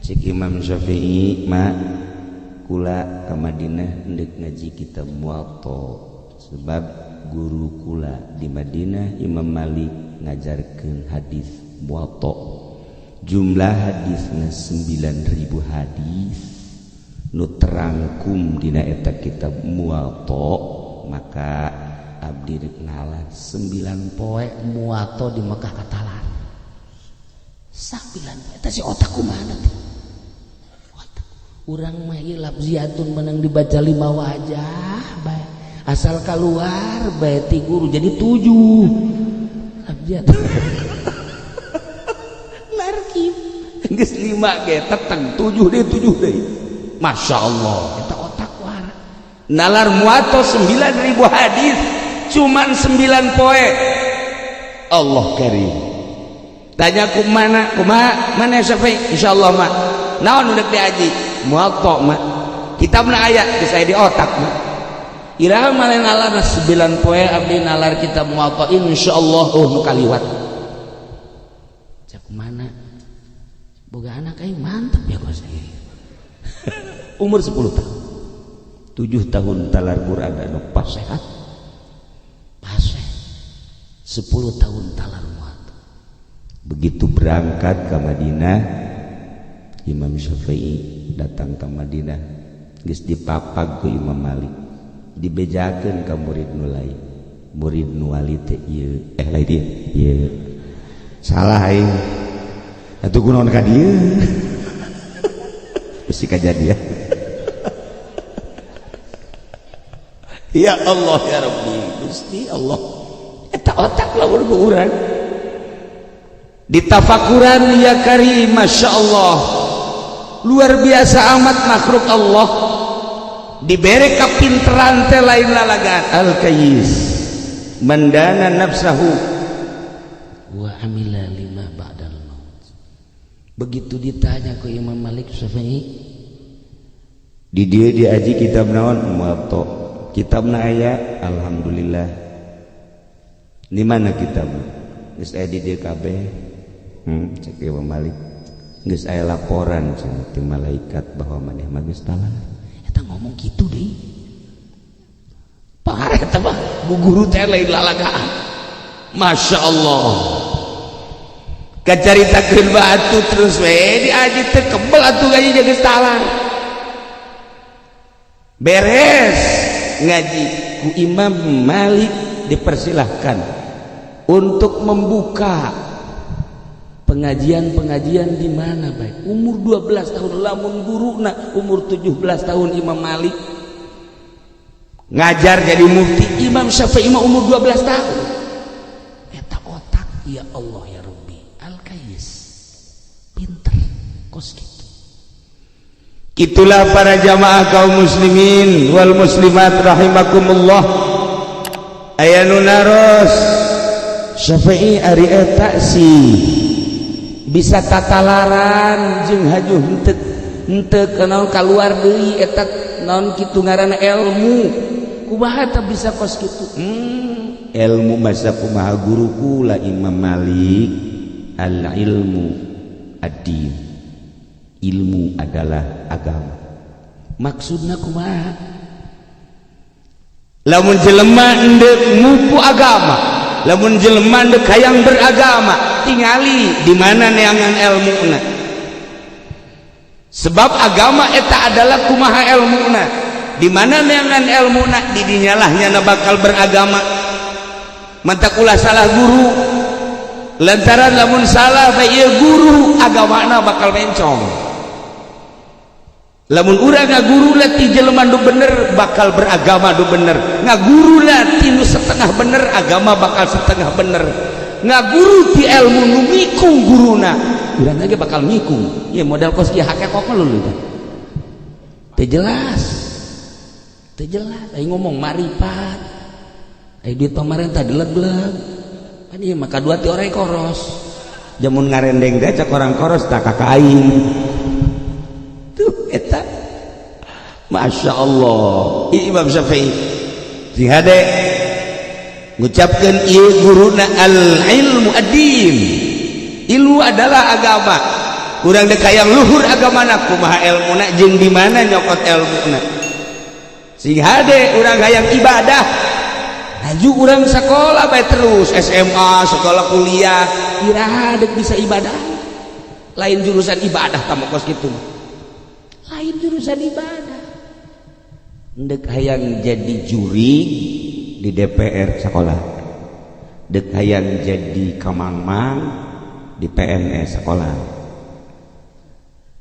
Cik Imam Syafi'i mak kula ka Madinah hendak ngaji kitab Muwatta sebab guru kula di Madinah Imam Malik ngajarkeun hadis Muwatta. Jumlah hadisna 9.000 hadis nu terangkum dina eta kitab Muwatta. Maka abdi rek ngalah 9 poe Muwatta di Mekah katalan. 9 poe eta si otak kumaha teh? Urang mah ieu labziatun menang dibaca 5 wajah bae. Asal keluar bae ti guru jadi 7 labziat. Narkib geus 5 ge teteng 7 deui. Masya Allah eta otak war. Nalar Muwatta 9.000 hadis cuman 9 poe. Allah karim. Tanya kumaha mana Syafi'i insyaallah mah. Naon udah diaji Muwatta mah kitabna aya geus aya di otak mah. Iraha mah nalar 9 poe abdi nalar kitab Muwatta insyaallah nu kaliwat. Cak mana boga anak aing mantap ya kos ieu. Umur 10 tahun 7 tahun talar Quran anu pas sehat paseh 10 tahun talar Muwatta. Begitu berangkat ke Madinah Imam Syafi'i datang ke Madinah geus dipapag ku Imam Malik dibejakeun ka murid nu lain. Murid nu wali teh ieu lain dia ieu salah aing atuh kunaon ka dieu mesti kajadian. Ya Allah ya Rabbi Gusti Allah eta otak lamun ku urang ditafakuran ya karim Masya Allah luar biasa amat makhluk Allah diberi kapinteran teh lain lalagaan al-kayyis mandana nafsahu wa amila lima ba'dal maut. Begitu ditanya ke Imam Malik Syafi'i di dia diaji kitab naon muwatta kitabna aya alhamdulillah di mana kitabna geus aya di dieu kabeh cek Imam Malik geus aya laporan cenah ti malaikat bahwa maneh mah geus talar eta ngomong kitu deui parah eta mah bu guru teh lain lalagaan Masya Allah kacaritakeun batu terus we diaji teh kebel atuh gaji geus talar beres ngaji ku Imam Malik dipersilahkan untuk membuka pengajian-pengajian di mana baik umur 12 tahun lamun guruna umur 17 tahun Imam Malik ngajar jadi mufti Imam Syafi'i umur 12 tahun eta otak ya Allah ya Rabbi al-kayyis pinter kos gitu. Itulah para jamaah kaum muslimin wal muslimat rahimakumullah aya nu naros Syafi'i ari eta sih bisa tatalaran jeung hajuh henteu kenaon kaluar deui eta naon kitu ngaranna ilmu kumaha teh bisa kos kitu ilmu masa kumaha guruku la Imam Malik al ilmu ad-din ilmu adalah agama maksudna kumaha lamun jelema endek ngupu agama lamun jelema endek hayang beragama tingali di mana neangan ilmuna sebab agama eta adalah kumaha ilmuna di mana neangan ilmuna di dinyalah nyana bakal beragama mata kula salah guru lantaran lamun salah bae guru agamana bakal mencong lamun urang ngaguru lah ti jelema nu bener bakal beragama nu bener ngaguru lah ti nu setengah bener agama bakal setengah bener ngaguru ti ilmu nu mikung guruna urang ge bakal mikung ieu modal kos kieu hakekok lho teu jelas ai ngomong marifat ai duit pamarentah deleg-deleg kan ieu mah kadua ti orek koros jamun ngarendeng teh cak orang koros tak kakain eta Masya Allah Imam Syafi'i sing hade ngucapkeun ieu guruna al ilmu ad-din ilmu adalah agama urang dek hayang luhur agamana kumaha ilmuna jeung di mana nyokot ilmuna sing hade urang hayang ibadah aju urang sakola bae terus SMA sekolah kuliah iraha dek bisa ibadah lain jurusan ibadah tamu kos kitu lain jurusan ibadah dek hayang jadi juri di DPR sekolah dek hayang jadi kamangmang di PNS sekolah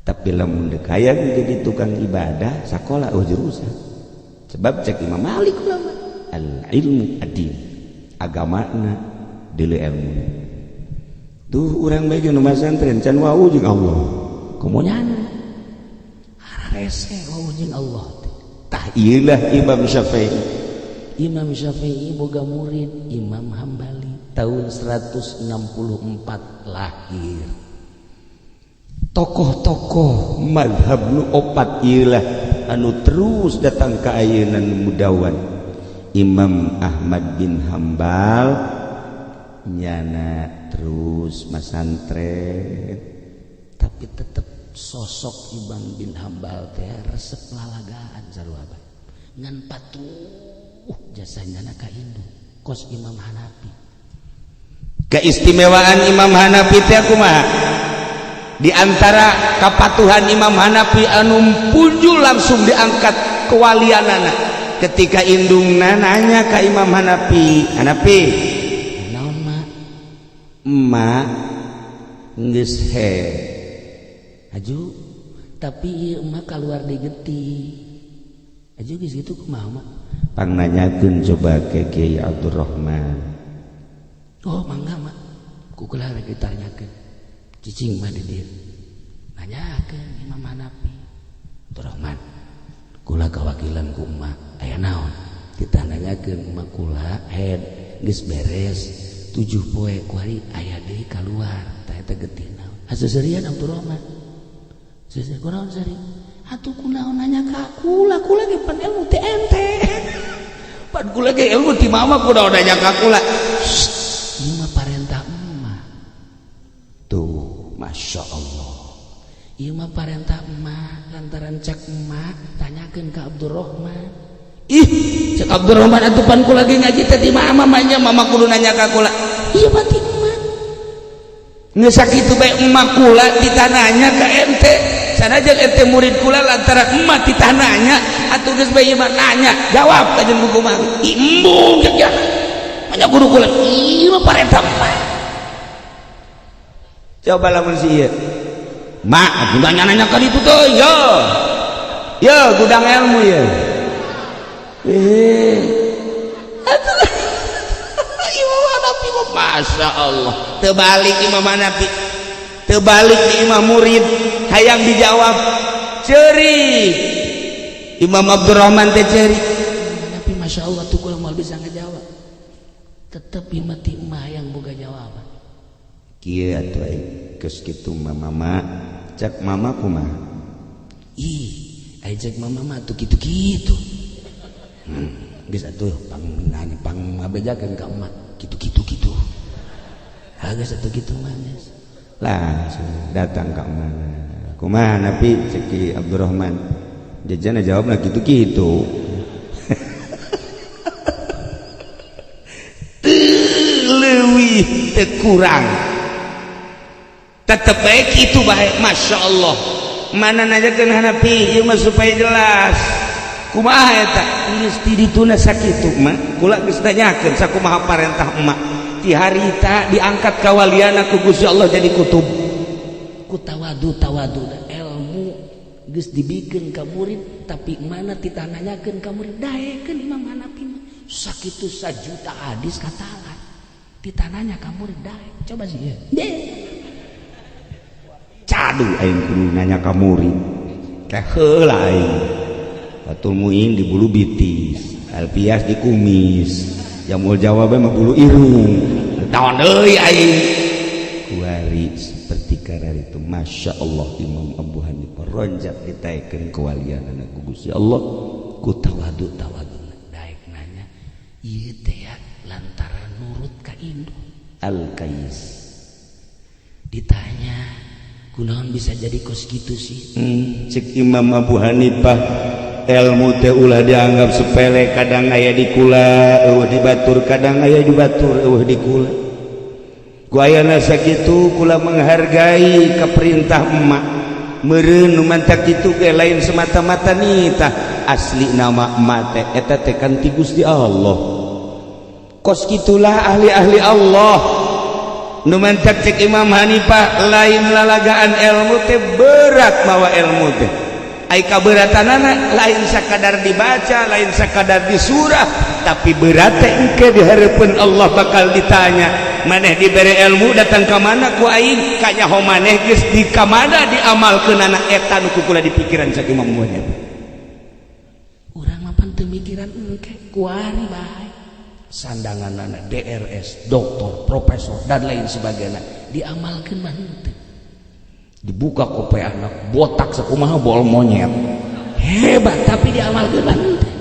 tapi lamun dek hayang jadi tukang ibadah sekolah jurusan sebab cek Imam Malik ulama al ilmu ad-din agamana deuleu ilmu tuh urang bae jeung nu masantren can wau jeung Allah kumonyana rese wau jeung Allah tah ieulah Imam Syafi'i boga murid Imam Hambali tahun 164 lahir tokoh-tokoh mazhab nu opat ieulah anu terus datang ka ayeuna nu mudawan Imam Ahmad bin Hambal nyana terus masantren tapi tetep sosok Imam bin Hambal teh resep lalagaan sarua bae ngan patuh jasanya ka Hindu kos Imam Hanafi keistimewaan Imam Hanafi teh kumaha di antara kapatuhan Imam Hanafi anu punjul langsung diangkat kewalianana ketika indungna nanya ka Imam Hanafi naon mak geus he aju tapi ieu mah kaluar di getih aja geus gitu kumaha mah pang nanyakeun coba ke Kiai Abdurrahman. Oh mangga mah kukulah rek ditanyakeun cicing mah di dieu nanyakeun Imam Hanafi Abdurrahman kula kawakilan ku emak aya naon ditanyakeun emak kula geus beres 7 poe ku hari aya deui kaluar tah eta getih naon aseserian Abdurrahman seseur kunaon sari atuh kunaon nanya ka kula ge pan ilmu teh ente pan kula ge ilmu ti mama kunaon nanya ka kula ieu mah parentah emak tuh masya Allah ieu mah parentah emak lantaran cek emak tanyakeun ka Abdurrahman ih cek Abdurrahman atuh pan kula ge ngaji teh di mama manya mama kudu nanya ka kula ieu mah ti emak geus sakitu bae emak kula ditananya ka ente sanajan ente murid kula lantaran emak ditananya atuh geus bae mah nanya jawab ka jeung kumaha embung ya hanya guru kula ieu mah parentah emak coba lamun si ieu mak aku nanya ka ditu teh yo gudang ilmu ya Imam Hanafi masya Allah terbalik Imam Hanafi terbalik di imam murid hayang dijawab ceri Imam Abdurrahman teh ceri Hanafi masya Allah tuh kalau mau bisa ngejawab tetep imam timah yang boga jawaban kieu atuh geus kitu mama cek mama kumaha ih aya cek mama tuh kitu-kitu geus atuh pang nanya pang ngabejakeun ka emak kitu geus atuh kitu mah geus langsung datang ka emak kumaha napi cek Abdurrahman jajana jawabna kitu-kitu leuwih teu kurang tetep bae kitu bae masya Allah mana nanyakeun Hanafi ieu mah supaya jelas kumaha eta geus ti dituna sakitu mah kula geus nanyakeun sakumaha parentah emak ti harita diangkat kawaliana ku Gusti Allah jadi kutub ku tawadu ilmu geus dibikeun ka murid tapi mana ditanyakeun ka murid daekeun Imam Hanafi mah sakitu sajuta hadis katalan ditananya ka murid dae coba sih ya cadu aing kudu nanya ka murid teh heula aing Fatul Muin di bulu bitis, Alpias di kumis, Jamul Jawab mah bulu irung. Tahun deui aing. Kuari seperti karar itu, masya Allah Imam Abu Hanifah ronjak ditaikeun kewalianana ku Gusti Allah, ku tawadu daek nanya, ieu teh lantaran nurut ka induk Al-Kais. Ditanya, kunaon bisa jadi kos kitu sih? Cek Imam Abu Hanifah ilmu teh ulah dianggap sepele kadang aya di kula di batur kadang aya di batur di kula ku ayana sakitu kula menghargai ka perintah emak meureun nu mantak kitu ge lain semata-mata nitah asli nama emak teh eta teh kan ti Gusti Allah kos kitulah ahli-ahli Allah nu mantak cek Imam Hanifah lain lalagaan ilmu teh berat mawa ilmu teh ai kaberatanana lain sakadar dibaca lain sakadar disurah tapi berat teh engke di hareupeun Allah bakal ditanya maneh dibere ilmu datang ka mana ku aing ka nyaho maneh geus di ka mana diamalkeunana eta nu kula di pikiran saking Imam Muhammad urang mah pan teu mikiran engke kuari bae sandanganana DRS doktor profesor dan lain sebagainya diamalkeun mah henteu dibuka kope anak botak sakumaha bol monyet hebat tapi diamalkeun mah henteu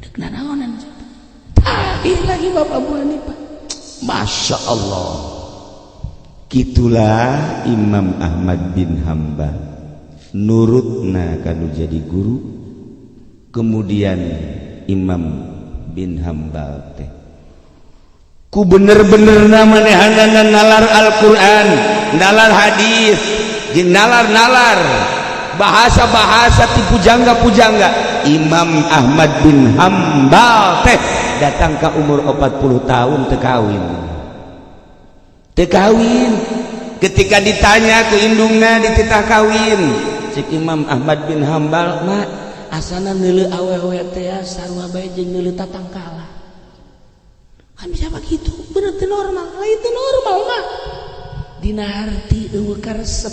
deuk nanaonan tah lagi Bapak Abu Hanifah masya Allah gitulah Imam Ahmad bin Hanbal nurutna kanu jadi guru kemudian Imam bin Hanbal teh ku bener-bener manehanana nalar Al-Quran nalar hadis jeung nalar bahasa-bahasa ti pujangga-pujangga Imam Ahmad bin Hanbal teh datang ke umur 40 tahun teu kawin ketika ditanya ku indungna dititah kawin cik Imam Ahmad bin Hanbal mak asana neuleuh awewe teh sarua bae jeung neuleuh tatangkala. Kan bisa begitu, bener teh normal, lain teh normal mah. Dina harti eueuh karesep,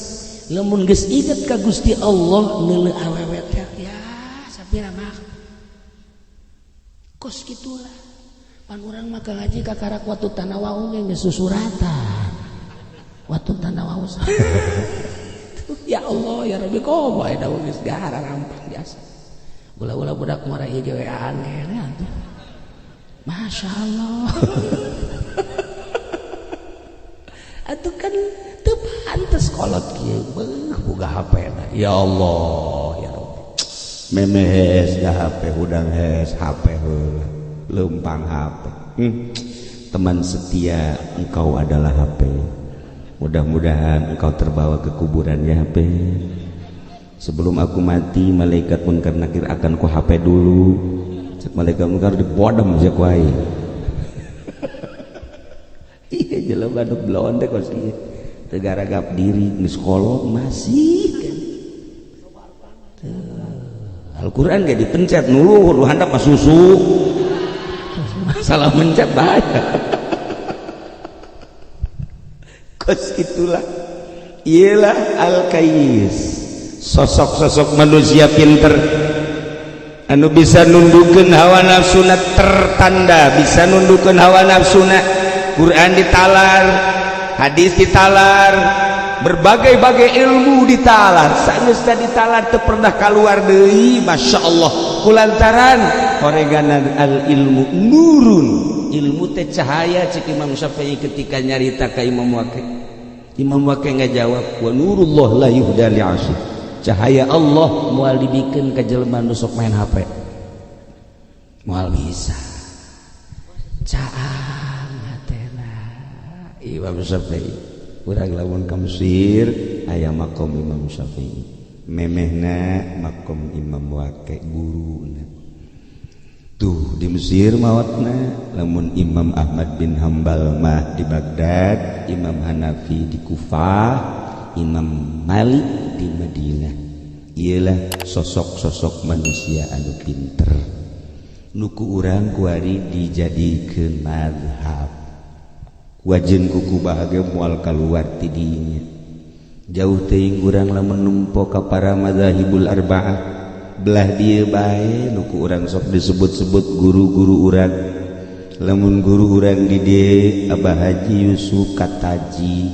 lamun geus inget ka Gusti Allah neuleuh awewe teh ya sapira mah. Kos kitulah. Pan urang mah ka ngaji ka karak watu tanawau ge geus susuratan. Watu tanawau. Ya Allah ya Rabbi kok bae da geus gara rampang biasa. Ulah-ulah budak mah ieu ge aneh nya. Masya Allah. Atuh kan teu pantes kolot kieu boga HP na. Ya Allah ya Rabbi. Memes da HP udang hes HP heula. Leumpang HP. Teman setia, engkau adalah HP. Mudah-mudahan engkau terbawa ke kuburan ya HP. Sebelum aku mati, malaikat munkar nakir akan ku HP dulu. Cek malaikat munkar dipodem cek wae. Iya jelema nu blon teh kos ieu. Teu garagap diri geus kolot masih kan. Al-Qur'an ge dipencet nuluhur lu handap mah susu. Salah mencet bahaya. Kos itulah ialah al-kayis, sosok-sosok manusia pinter anu bisa nundukeun hawa nafsuna tertanda, bisa nundukeun hawa nafsuna. Quran ditalar, hadis ditalar, berbagai-bagai ilmu ditalar, sanes ditalar teu pernah kaluar deui. Masya Allah kulantaran horeganan al ilmu nurun, ilmu teh cahaya cek Imam Syafi'i ketika nyarita ka Imam Waqi'. Imam Waqi' ngajawab wa nurullah la yuhda li 'asy. Cahaya Allah moal dibikeun ka jelema nu sok main HP. Moal bisa. Caang hatena. Imam Syafi'i urang lamun ka Mesir aya makom Imam Syafi'i. Memehna makom Imam Waqi' guruna. Tuh di Mesir mawatna lamun Imam Ahmad bin Hambal mah di Baghdad, Imam Hanafi di Kufah, Imam Malik di Madinah. Ialah sosok-sosok manusia anu pinter nuku urang kuari dijadikeun mazhab. Wajeun kuku bahagia moal kaluar ti dinya. Jauh teuing urang lamun numpo ka para mazahibul arba'ah. Belah dia bae nuku urang sok disebut-sebut guru-guru urang. Lamun guru urang di dieu Abah Haji Yusuf Kataji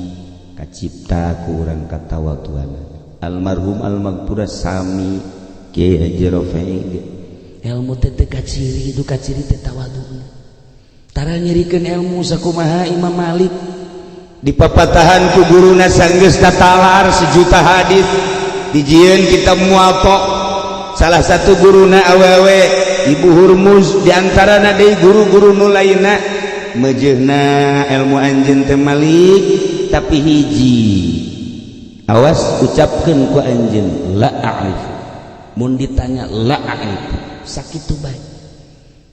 kacipta ku urang katawatuana. Almarhum almaghfurah sami Kiai Haji Rafi'i. Ilmu teh teu kaciri, itu kaciri teh tawaduna. Tara nyirikeun ilmu sakumaha Imam Malik di papatahan ku guruna sanggeus tatalar sejuta hadis dijieun kitab Muwatta. Salah satu guruna awewe Ibu Hurmuz diantarana deui guru-guru nu lainna meujeunna ilmu anjeun teh Malik tapi hiji awas ucapkeun ku anjeun la a'rif. Mun ditanya la a'rif sakitu bae.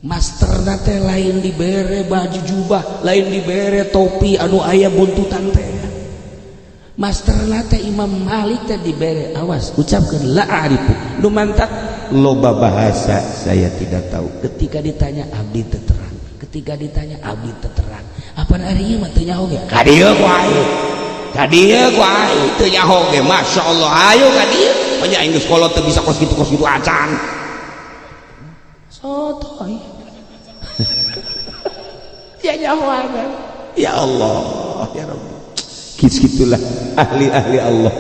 Masterna teh lain dibere baju jubah, lain dibere topi anu aya buntutan teh. Masterna teh Imam Malik teh dibere awas ucapkeun la a'rifu. Nu mantak loba bahasa saya tidak tahu. Ketika ditanya abdi teu terang, ketika ditanya abdi teu terang. Apa ari ieu mah teu nyaho ge? Ka dieu ku aing. Ka dieu ku aing teu nyaho ge. Masyaallah ayo ka dieu. Nya aing geus kolot teu bisa kos kitu acan. Sotoy. Ya nyaho agan. Ya Allah, ya Rabbi. Kis-kitulah ahli-ahli Allah.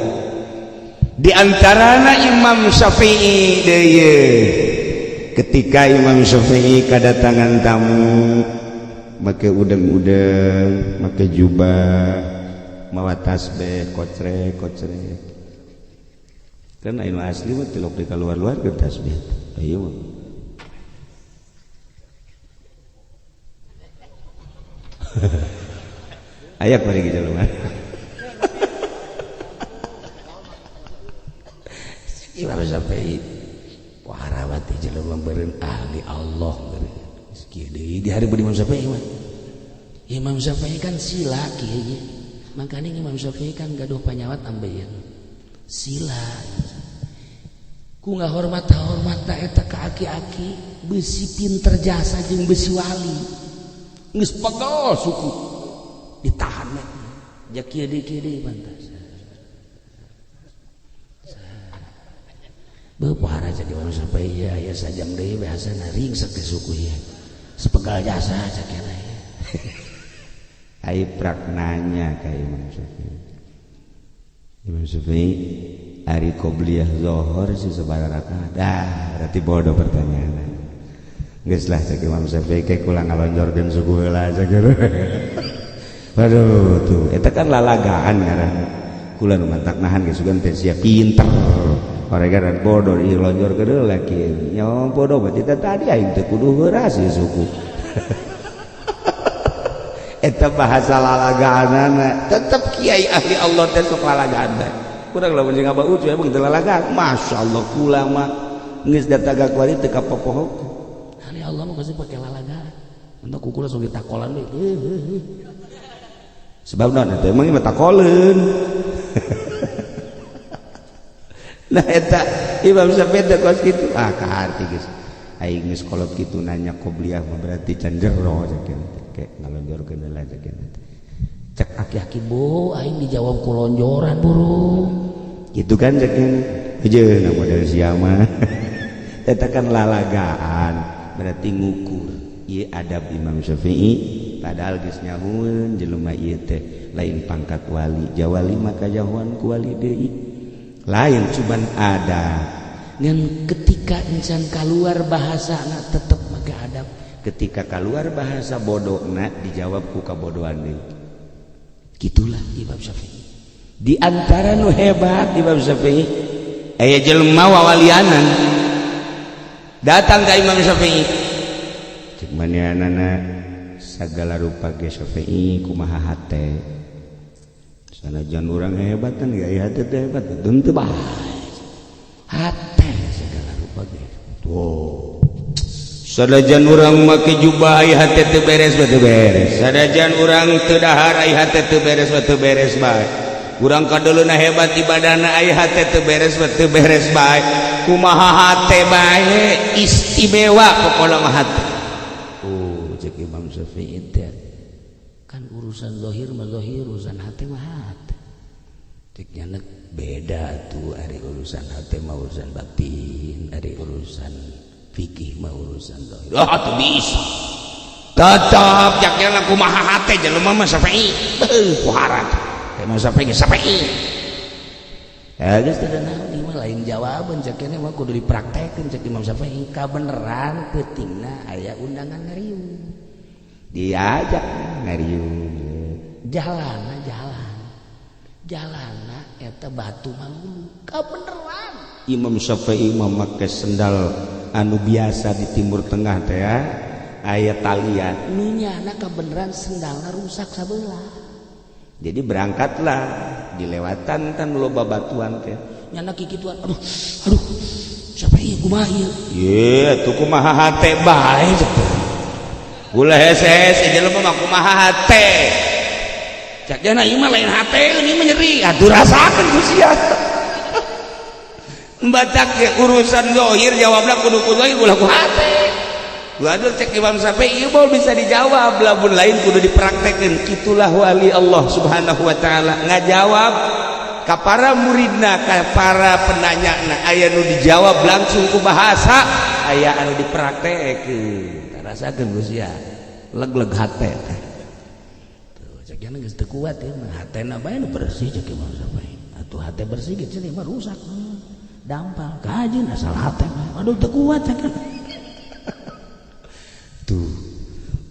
Di antarana Imam Syafi'i deui. Ketika Imam Syafi'i kedatangan tamu make udeng-udeng, make jubah, mawa tasbih, kocrek. Kan anu asli mah tilok di keluar-luar ke tasbih. Ayo. Ayak bari gitu loh. Imam Syafi'i warawati jelema beureun ahli Allah beureun. Kieu deui di hari Imam Syafi'i mah. Imam Syafi'i kan sila kieu. Makanya Imam Syafi'i kan gaduh panyawat ambeien. Sila. ku ngahormat eta ka aki-aki besi pinter jasa jeung besi wali geus pegel suku ditahan jak kieu deui pantas beuh pohara jadi orang sampai ya sajam deui biasana ringsek teh suku ieu sepegal jasa cak kena ai praknanya ka Imam Syafi'i ari qobliyah zuhur si sabaraha rakaat berarti bodoh pertanyaan geus lah cek Imam Syafi'i ke kula ngalonjorkeun suku heula cek waduh tuh eta kan lalagaan ngaranna kula nu mantak nahan geus sugan teh sia pinter oregaran bodoh ieu lonjorkeun heula kieu nya bodoh berarti tadi aing teh kudu heuras ieu suku eta bahasa lalagaanana tetep kiai ahli Allah teh sok lalagaanna kurang lamun jeung Abah Ucu emang teu lalagaan masyaallah kula mah geus dataga kuari teu kapopohok ahli Allah mah geus pake lalagaan untuk kukula sok ditakolan deui sebab naon eta emang mah takoleun nah eta Imam Syafi'i teh kos kitu kaharti geus aing geus kolot kitu nanya qobliyah mah berarti can jero cek ngalonjorkeun heula cek aki-aki bu aing dijawab ku lonjoran burung gitu kan cek aja model siapa eta kan lalagaan berarti ngukur ieu adab Imam Syafi'i padahal geus nyahueun jelema ieu teh lain pangkat wali jawali maka jahuan ku wali deui lain cuman ada ngan ketika insan keluar bahasana tetep make adab ketika keluar bahasa bodohna dijawab ku kabodohan deui gitulah Imam Syafi'i di antara nu hebat Imam Syafi'i aya jelema wawalianan datang ka Imam Syafi'i cek manehanana sagala rupa ge Syafi'i kumaha hate sanajan urang hebat kan ge hate teh hebat teu bae hate sagala rupa ge tuh sadajan urang make jubah ai hate teu beres teu beres sadajan urang teu dahar ai hate teu beres teu beres bae urang kadeuluna hebat ibadahna ai hate teu beres bae kumaha hate bae istimewa pokona mah hate cek Imam Syafi'i teh kan urusan zahir mah zahir urusan hate mah hate cek nya beda tuh ari urusan hate mah urusan batin ari urusan fikih mah urusan zahir tuh bisa tetap jaknya kumaha hate jelema mah Syafi'i kuharat Imam Syafi'i ya geus teu naon ieu mah lain jawaban cek keneh mah kudu dipraktekeun cek Imam Syafi'i kabeneran peutingna aya undangan ngariung diajak ngariung jalanna eta batu mangulu kabeneran Imam Syafi'i mah make sendal anu biasa di Timur Tengah teh ya aya talian nu nyana kabeneran sendalna rusak sabeula jadi berangkatlah dilewatan kan loba batuan teh nyana kikituan aduh Syafi'i kumaha ieu ye tuh kumaha hate bae ulah heses jelema mah kumaha hate cak jana ieu mah lain hate ieu mah nyeri atuh rasakeun ku sia batak ge urusan zahir jawabna kudu ku zahir ulah ku hate waduh cek Imam Syafi'i ieu mah bisa dijawab lamun lain kudu dipraktekeun kitulah wali Allah Subhanahu wa taala ngajawab ka para muridna ka para penanyana aya nu dijawab langsung ku bahasa aya anu dipraktekeun rasakeun geus sia leg-leg hate tuh cek nya geus teu kuat ieu mah hatena bae nu bersih cek Imam Syafi'i atuh hate bersih ge cenah mah rusak dampal kajeun asal hate mah aduh teu kuat cek tuh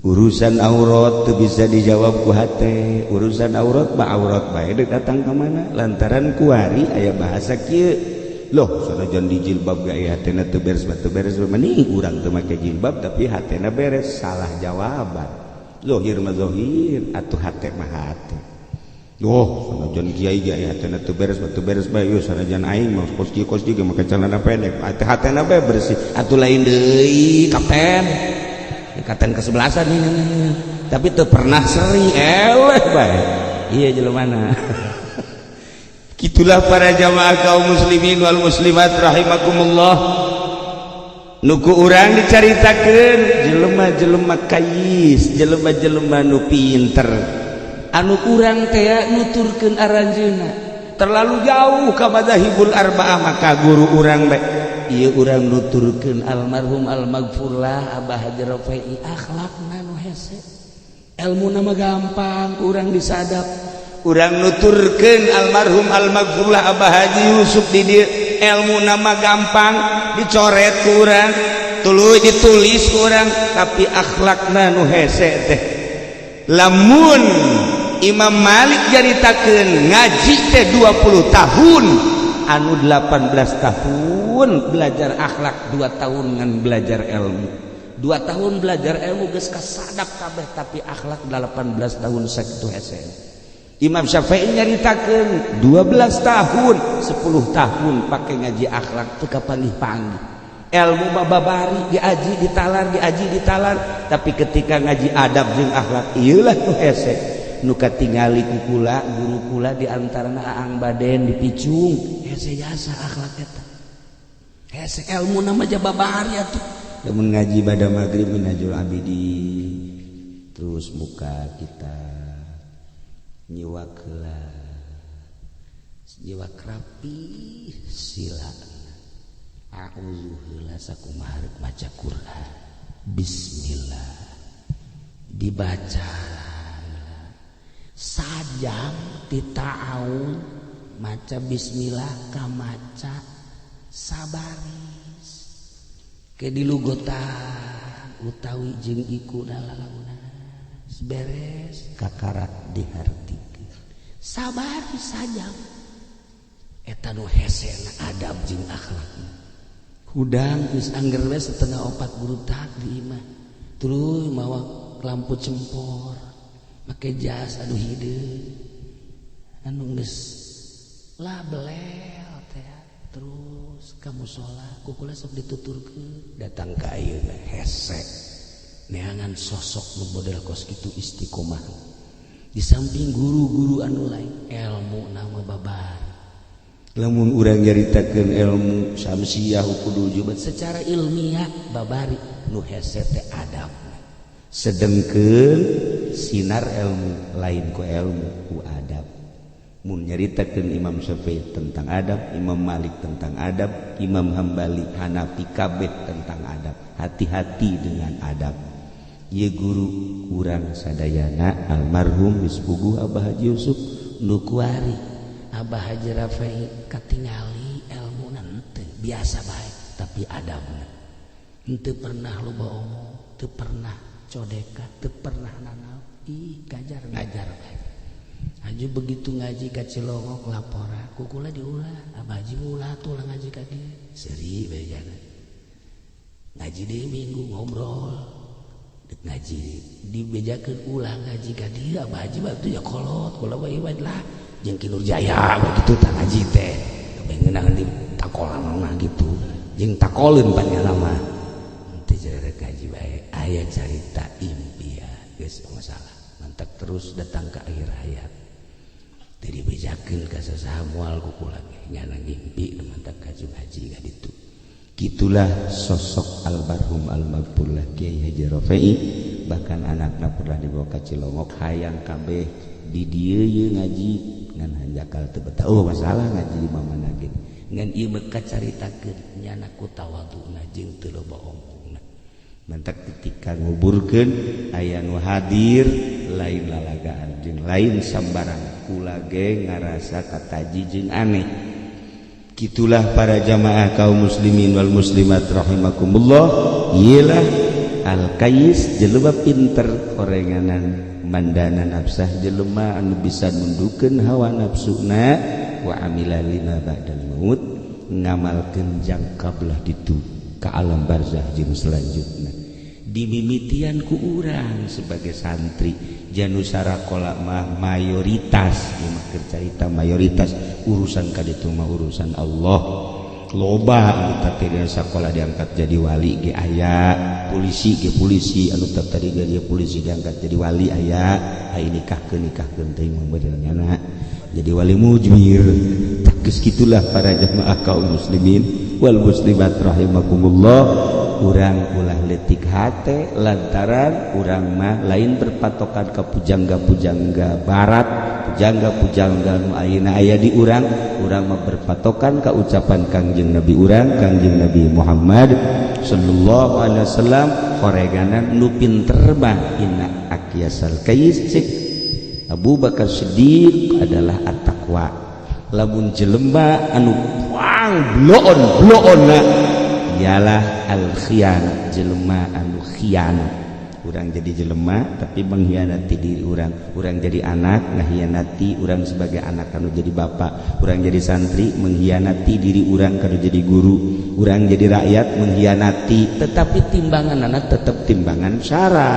urusan aurat teu bisa dijawab ku hate urusan aurat mah aurat bae deuk datang ka mana lantaran kuari aya bahasa kieu loh sanajan di jilbab ge aya hatena teu beres mending urang teu make jilbab tapi hatena beres salah jawaban zahir mah zahir atuh hate mah hate oh sanajan kiai ge aya hatena teu beres bae yo sanajan aing mah kos ge make celana pendek hatena bae bersih atuh lain deui kapten ikatan kesebelasan ini tapi teu pernah seri eleh bae iya jelemana Itulah para jamaah kaum muslimin wal muslimat rahimakumullah. Nuku urang dicaritakeun jelema-jelema kayis, jelema-jelema nu pinter. Anu urang teh nuturkeun aranjeunna terlalu jauh ka madzhabul arba'ah maka guru urang bae ieu urang nuturkeun almarhum almaghfurlah Abah Haji Rafai akhlakna nu hese. Ilmuna mah gampang urang disadap. Urang nuturkeun almarhum almaghfurlah Abah Haji Yusuf di dieu ilmu nama gampang dicoret ku urang tuluy ditulis ku urang tapi akhlakna nu hese teh. Lamun Imam Malik jaritakeun ngaji teh 20 tahun anu 18 tahun belajar akhlak 2 tahun ngan belajar ilmu 2 tahun belajar ilmu geus kasadap kabeh tapi akhlak 18 tahun sakitu hese. Imam Syafi'i nyaritakeun 12 tahun 10 tahun pake ngaji akhlak teu kapanggih-panggih. Ilmu bababari diaji ditalar tapi ketika ngaji adab jeung akhlak ieu lah nu hese. Nu katingali ku kula guru kula diantarana Aang Baden di Picung hese jasa akhlak eta. Hese ilmu nama bababari atuh. Lamun ngaji bada magrib minajul abidin terus muka kita nyiwak rapi sila a'udzubillah sakumaha maca Quran bismillah dibaca sajam tita'aun maca bismillah ka maca sabaris ke dilugotan utawi jeung iku dalaluna beres kakarak dihartikeun sabaris sajam eta nu hesena adab jeung akhlakna. Hudang geus angger we setengah 4 guru tak di imah tuluy mawa lampu cempor make jas anu hideung anu geus label teh terus ka mushola ku kula sok dituturkeun datang ka ayeuna hese neangan sosok nu model kos kitu istiqomah di samping guru-guru anu lain ilmu nama babar. Lamun urang nyaritakeun ilmu samsiah kudu jubat secara ilmiah babari nu hese teh adab sedengkeun sinar ilmu lain ku ilmu ku adab. Mun nyaritakeun Imam Syafi'i tentang adab, Imam Malik tentang adab, Imam Hambali Hanafi kabeh tentang adab. Hati-hati dengan adab. Ieu guru urang sadayana almarhum Mispuguh Abah Haji Yusuf nukuari Abah Haji Rafai katingali ilmuna henteu biasa bae tapi adabna henteu pernah loba omong teu pernah codeka teu pernah nanau ngajar bae. Aju begitu ngaji ka Cilongok lapora ku kula diulah Abah Haji ulah tuh lah ngaji ka dieu seuri bae jana ngaji deui minggu ngobrol dek ngaji dibejakeun ulah ngaji ka dieu Abah Haji batu ya kolot kula bae lah jeung Ki Nurjaya begitu tah ngaji teh kebengeunang di takolan mah gitu jeung takoleun panjana mah teu jarek ngaji bae aya carita impian geus masalah mantak terus datang ke akhir hayat teu dibejakeun ka sasaha moal ku kula nyana ngimpi mantak kaju haji ka ditu. Kitulah sosok almarhum almaghfurlah Kiai Haji Rafai bahkan anakna pernah dibawa ka Cilongok hayang kabeh di dieu ye ngaji ngan hanjakal teu betah masalah ngaji di mana ge ngan ieu bekat caritakeun nyana ku tawaduna jeung teu loba omongna mantak ketika nguburkeun aya nu hadir lain lalagaan jeung lain sambarang kula ge ngarasa kataji jeung aneh. Kitulah para jamaah kaum muslimin wal muslimat rahimakumullah ialah al-kayis jelema pinter orenganan mandana nafsah jelema anu bisa nundukeun hawa nafsuna wa amila lima ba'dal maut ngamalkeun jangka belah ditu ka alam barzah jeung selanjutna. Dimimitian ku urang sebagai santri janusara kolak mah mayoritas mah cerita mayoritas urusan kaditu mah urusan Allah. loba tapi di sekolah diangkat jadi wali ge aya, polisi ge polisi anu tadi jadi polisi diangkat jadi wali aya, ai nikahkeun teh benernya jadi wali mujmir. Geus kitulah para jamaah kaum muslimin wal muslimat rahimakumullah, urang ulah leutik hate lantaran urang mah lain berpatokan ka pujangga-pujangga barat, pujangga-pujangga nu ayeuna aya di urang mah berpatokan ka ucapan Kangjeng Nabi urang, Kangjeng Nabi Muhammad sallallahu alaihi wasallam, horeganan nu pinter mah inna akyasal kais Abu Bakar Siddiq adalah at-taqwa. Lamun jelema anu puang bloon-bloonna ialah al-khianat, jelema anu khianat. Urang jadi jelema tapi mengkhianati diri urang. Urang jadi anak ngakhianati urang sebagai anak anu jadi bapak. Urang jadi santri mengkhianati diri urang kanu jadi guru. Urang jadi rakyat mengkhianati, tetapi timbangan anak tetap timbangan syara.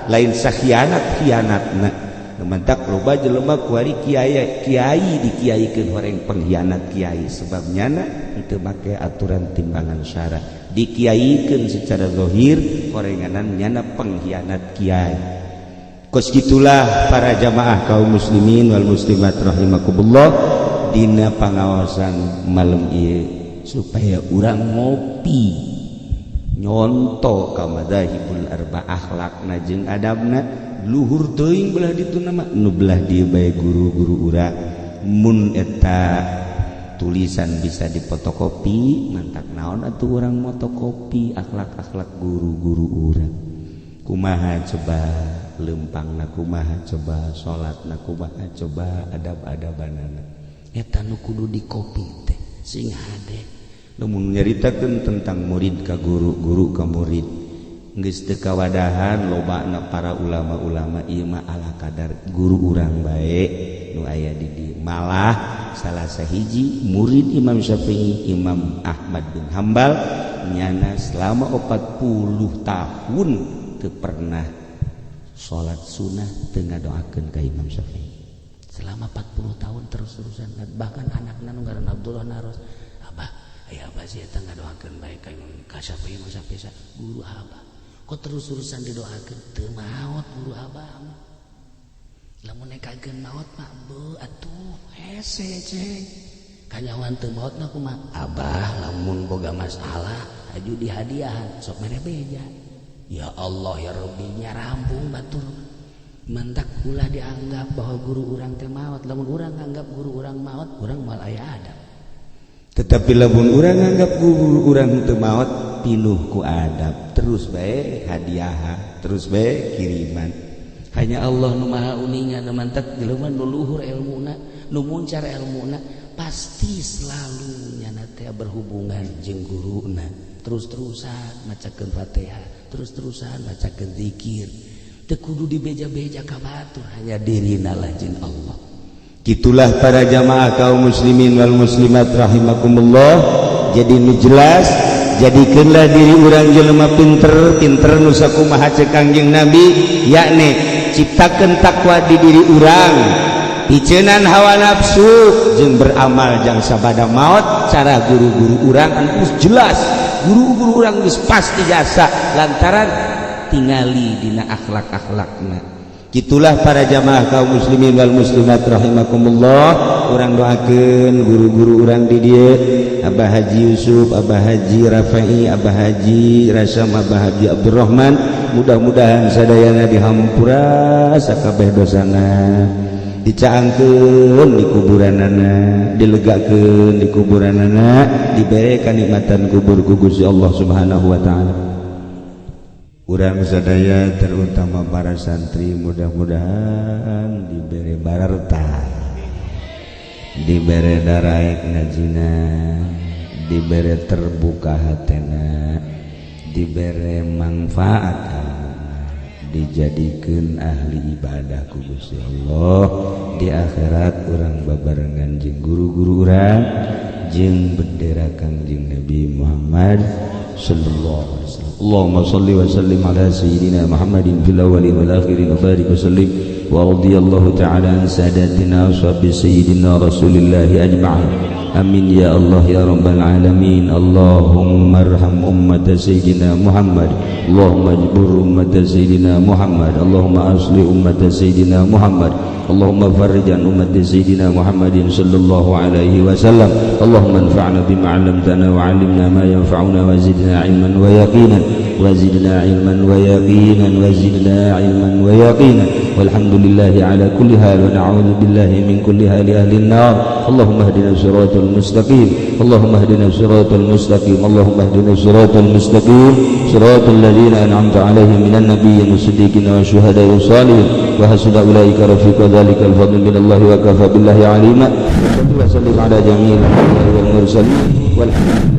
Lain sakhianat khianatna. Mantak loba jelema kuari kiai dikiaikeun horeng pengkhianat kiai, sebabnya itu make aturan timbangan syara, dikiaikeun secara zahir horenganan nyana pengkhianat kiai. Kos gitulah para jamaah kaum muslimin wal muslimat rahimakumullah, dina pangawasan malam ieu supaya urang ngopi nyonto ka madzhabul arba akhlakna jeung adabna luhur teuing belah ditu nama nu belah dieu bae guru-guru urang. Mun eta tulisan bisa dipotokopi mantak naon atuh urang motokopi akhlak-akhlak guru-guru urang. Kumaha coba lempangna, kumaha coba salatna, kumaha coba adab-adabanana, eta nu kudu dikopi teh sing hade. Lamun nyaritakeun tentang murid ka guru, guru ka murid, geus teu kawadahan lobana para ulama-ulama ieu mah ala kadar guru urang bae nu aya di dieu. Malah salah sahiji murid Imam Syafi'i, Imam Ahmad bin Hambal, nyana selama 40 tahun teu pernah salat sunah teu ngadoakeun ka Imam Syafi'i. Selama 40 tahun terus-terusan, bahkan anakna nu ngaranna Abdullah Naros, abah aya abah sih eta ngadoakeun bae ka Imam Syafi'i, Imam Syafi'i guru abah. Kok terus-terusan didoakeun teu maot guru abah mah. Lamun nekakeun maot mah beuh atuh hese ceng. Kanyawan teu maotna kumaha? Abah lamun boga masalah aju dihadiahan sok mere beja. Ya Allah ya Rabbi nya rampung batur. Mantak ulah dianggap bahwa guru urang teh maot. Lamun urang nganggap guru urang maot, urang moal aya adab. Tetapi lamun urang nganggap guru urang teu maot, pinuh ku adab, terus bae hadiah, terus bae kiriman. Hanya Allah nu maha uningan, nu mantak jelema nu luhur ilmuna, nu muncar ilmuna, pasti selalu nyana teh berhubungan jeung guruna. Terus-terusan macakeun Fatihah, terus-terusan macakeun zikir. Teu kudu dibeja-beja ka batur, hanya dirina lah jeung Allah. Gitulah para jamaah kaum muslimin wal muslimat rahimakumullah. Jadi nu jelas, jadikeunlah diri urang jelema pinter nu sakumaha ceuk Kangjeng Nabi, yakni ciptakeun takwa di diri urang, piceunan hawa nafsu jeung beramal jang sabada maot. Cara guru-guru urang anu jelas, guru-guru urang geus pasti jasa lantaran tingali dina akhlak-akhlakna. Gitulah para jamaah kaum muslimin wal muslimat rahimakumullah. Urang doakeun guru-guru urang di dieu, Abah Haji Yusuf, Abah Haji Rafa'i, Abah Haji Rasam, Abah Haji Abdurrahman, mudah-mudahan sadayana dihampura sakabeh dosana, dicaangkeun di kuburanana, dilegakeun di kuburanana, dibere kanikmatan kubur ku Gusti Allah Subhanahu wa taala. Urang sadaya terutama para santri mudah-mudahan diberi bararta, diberi daraik ngajina, diberi terbuka hatena, diberi manfaat ilmuna, dijadikeun ahli ibadah ku Gusti Allah di akhirat. Urang babarengan jeung guru-guru urang jeung bendera Kangjeng Nabi Muhammad sallallahu alaihi wasallam. Allahumma salli wa sallim ala sayyidina Muhammadin fil awwalin wal akhirin wa barik wa sallim wa radiyallahu ta'ala an sadatina wa sahbi sayyidina Rasulillah ajma'in. amin ya Allah ya rabbal alamin. Allahumma arham ummat sayyidina Muhammad, Allahumma ajbur ummat sayyidina Muhammad, Allahumma asli ummat sayyidina Muhammad, Allahumma farij an ummat sayyidina Muhammadin sallallahu alaihi wasallam. Allahumma anfa'na bima 'allamtana wa 'allimna ma yanfa'una wa zidna ilman wa yaqinan wa zidna ilman wa yaqinan wa zidna ilman wa yaqinan. Walhamdulillahi ala kulli hal wa na'udzu billahi min kulli hali ahli an-nar. Allahumma hdina siratal mustaqim, Allahumma hdina siratal mustaqim, Allahumma hdina siratal mustaqim, siratal ladzina an'amta 'alaihim minan nabiyyin was-siddiqin wasyuhada'i was-shalihin wa hasuna ulaika rafiqa. Dzalikal fadlu minallahi wa kafa billahi 'alima. Wa sallallahu ala jami'il mursalin walhamdulillah.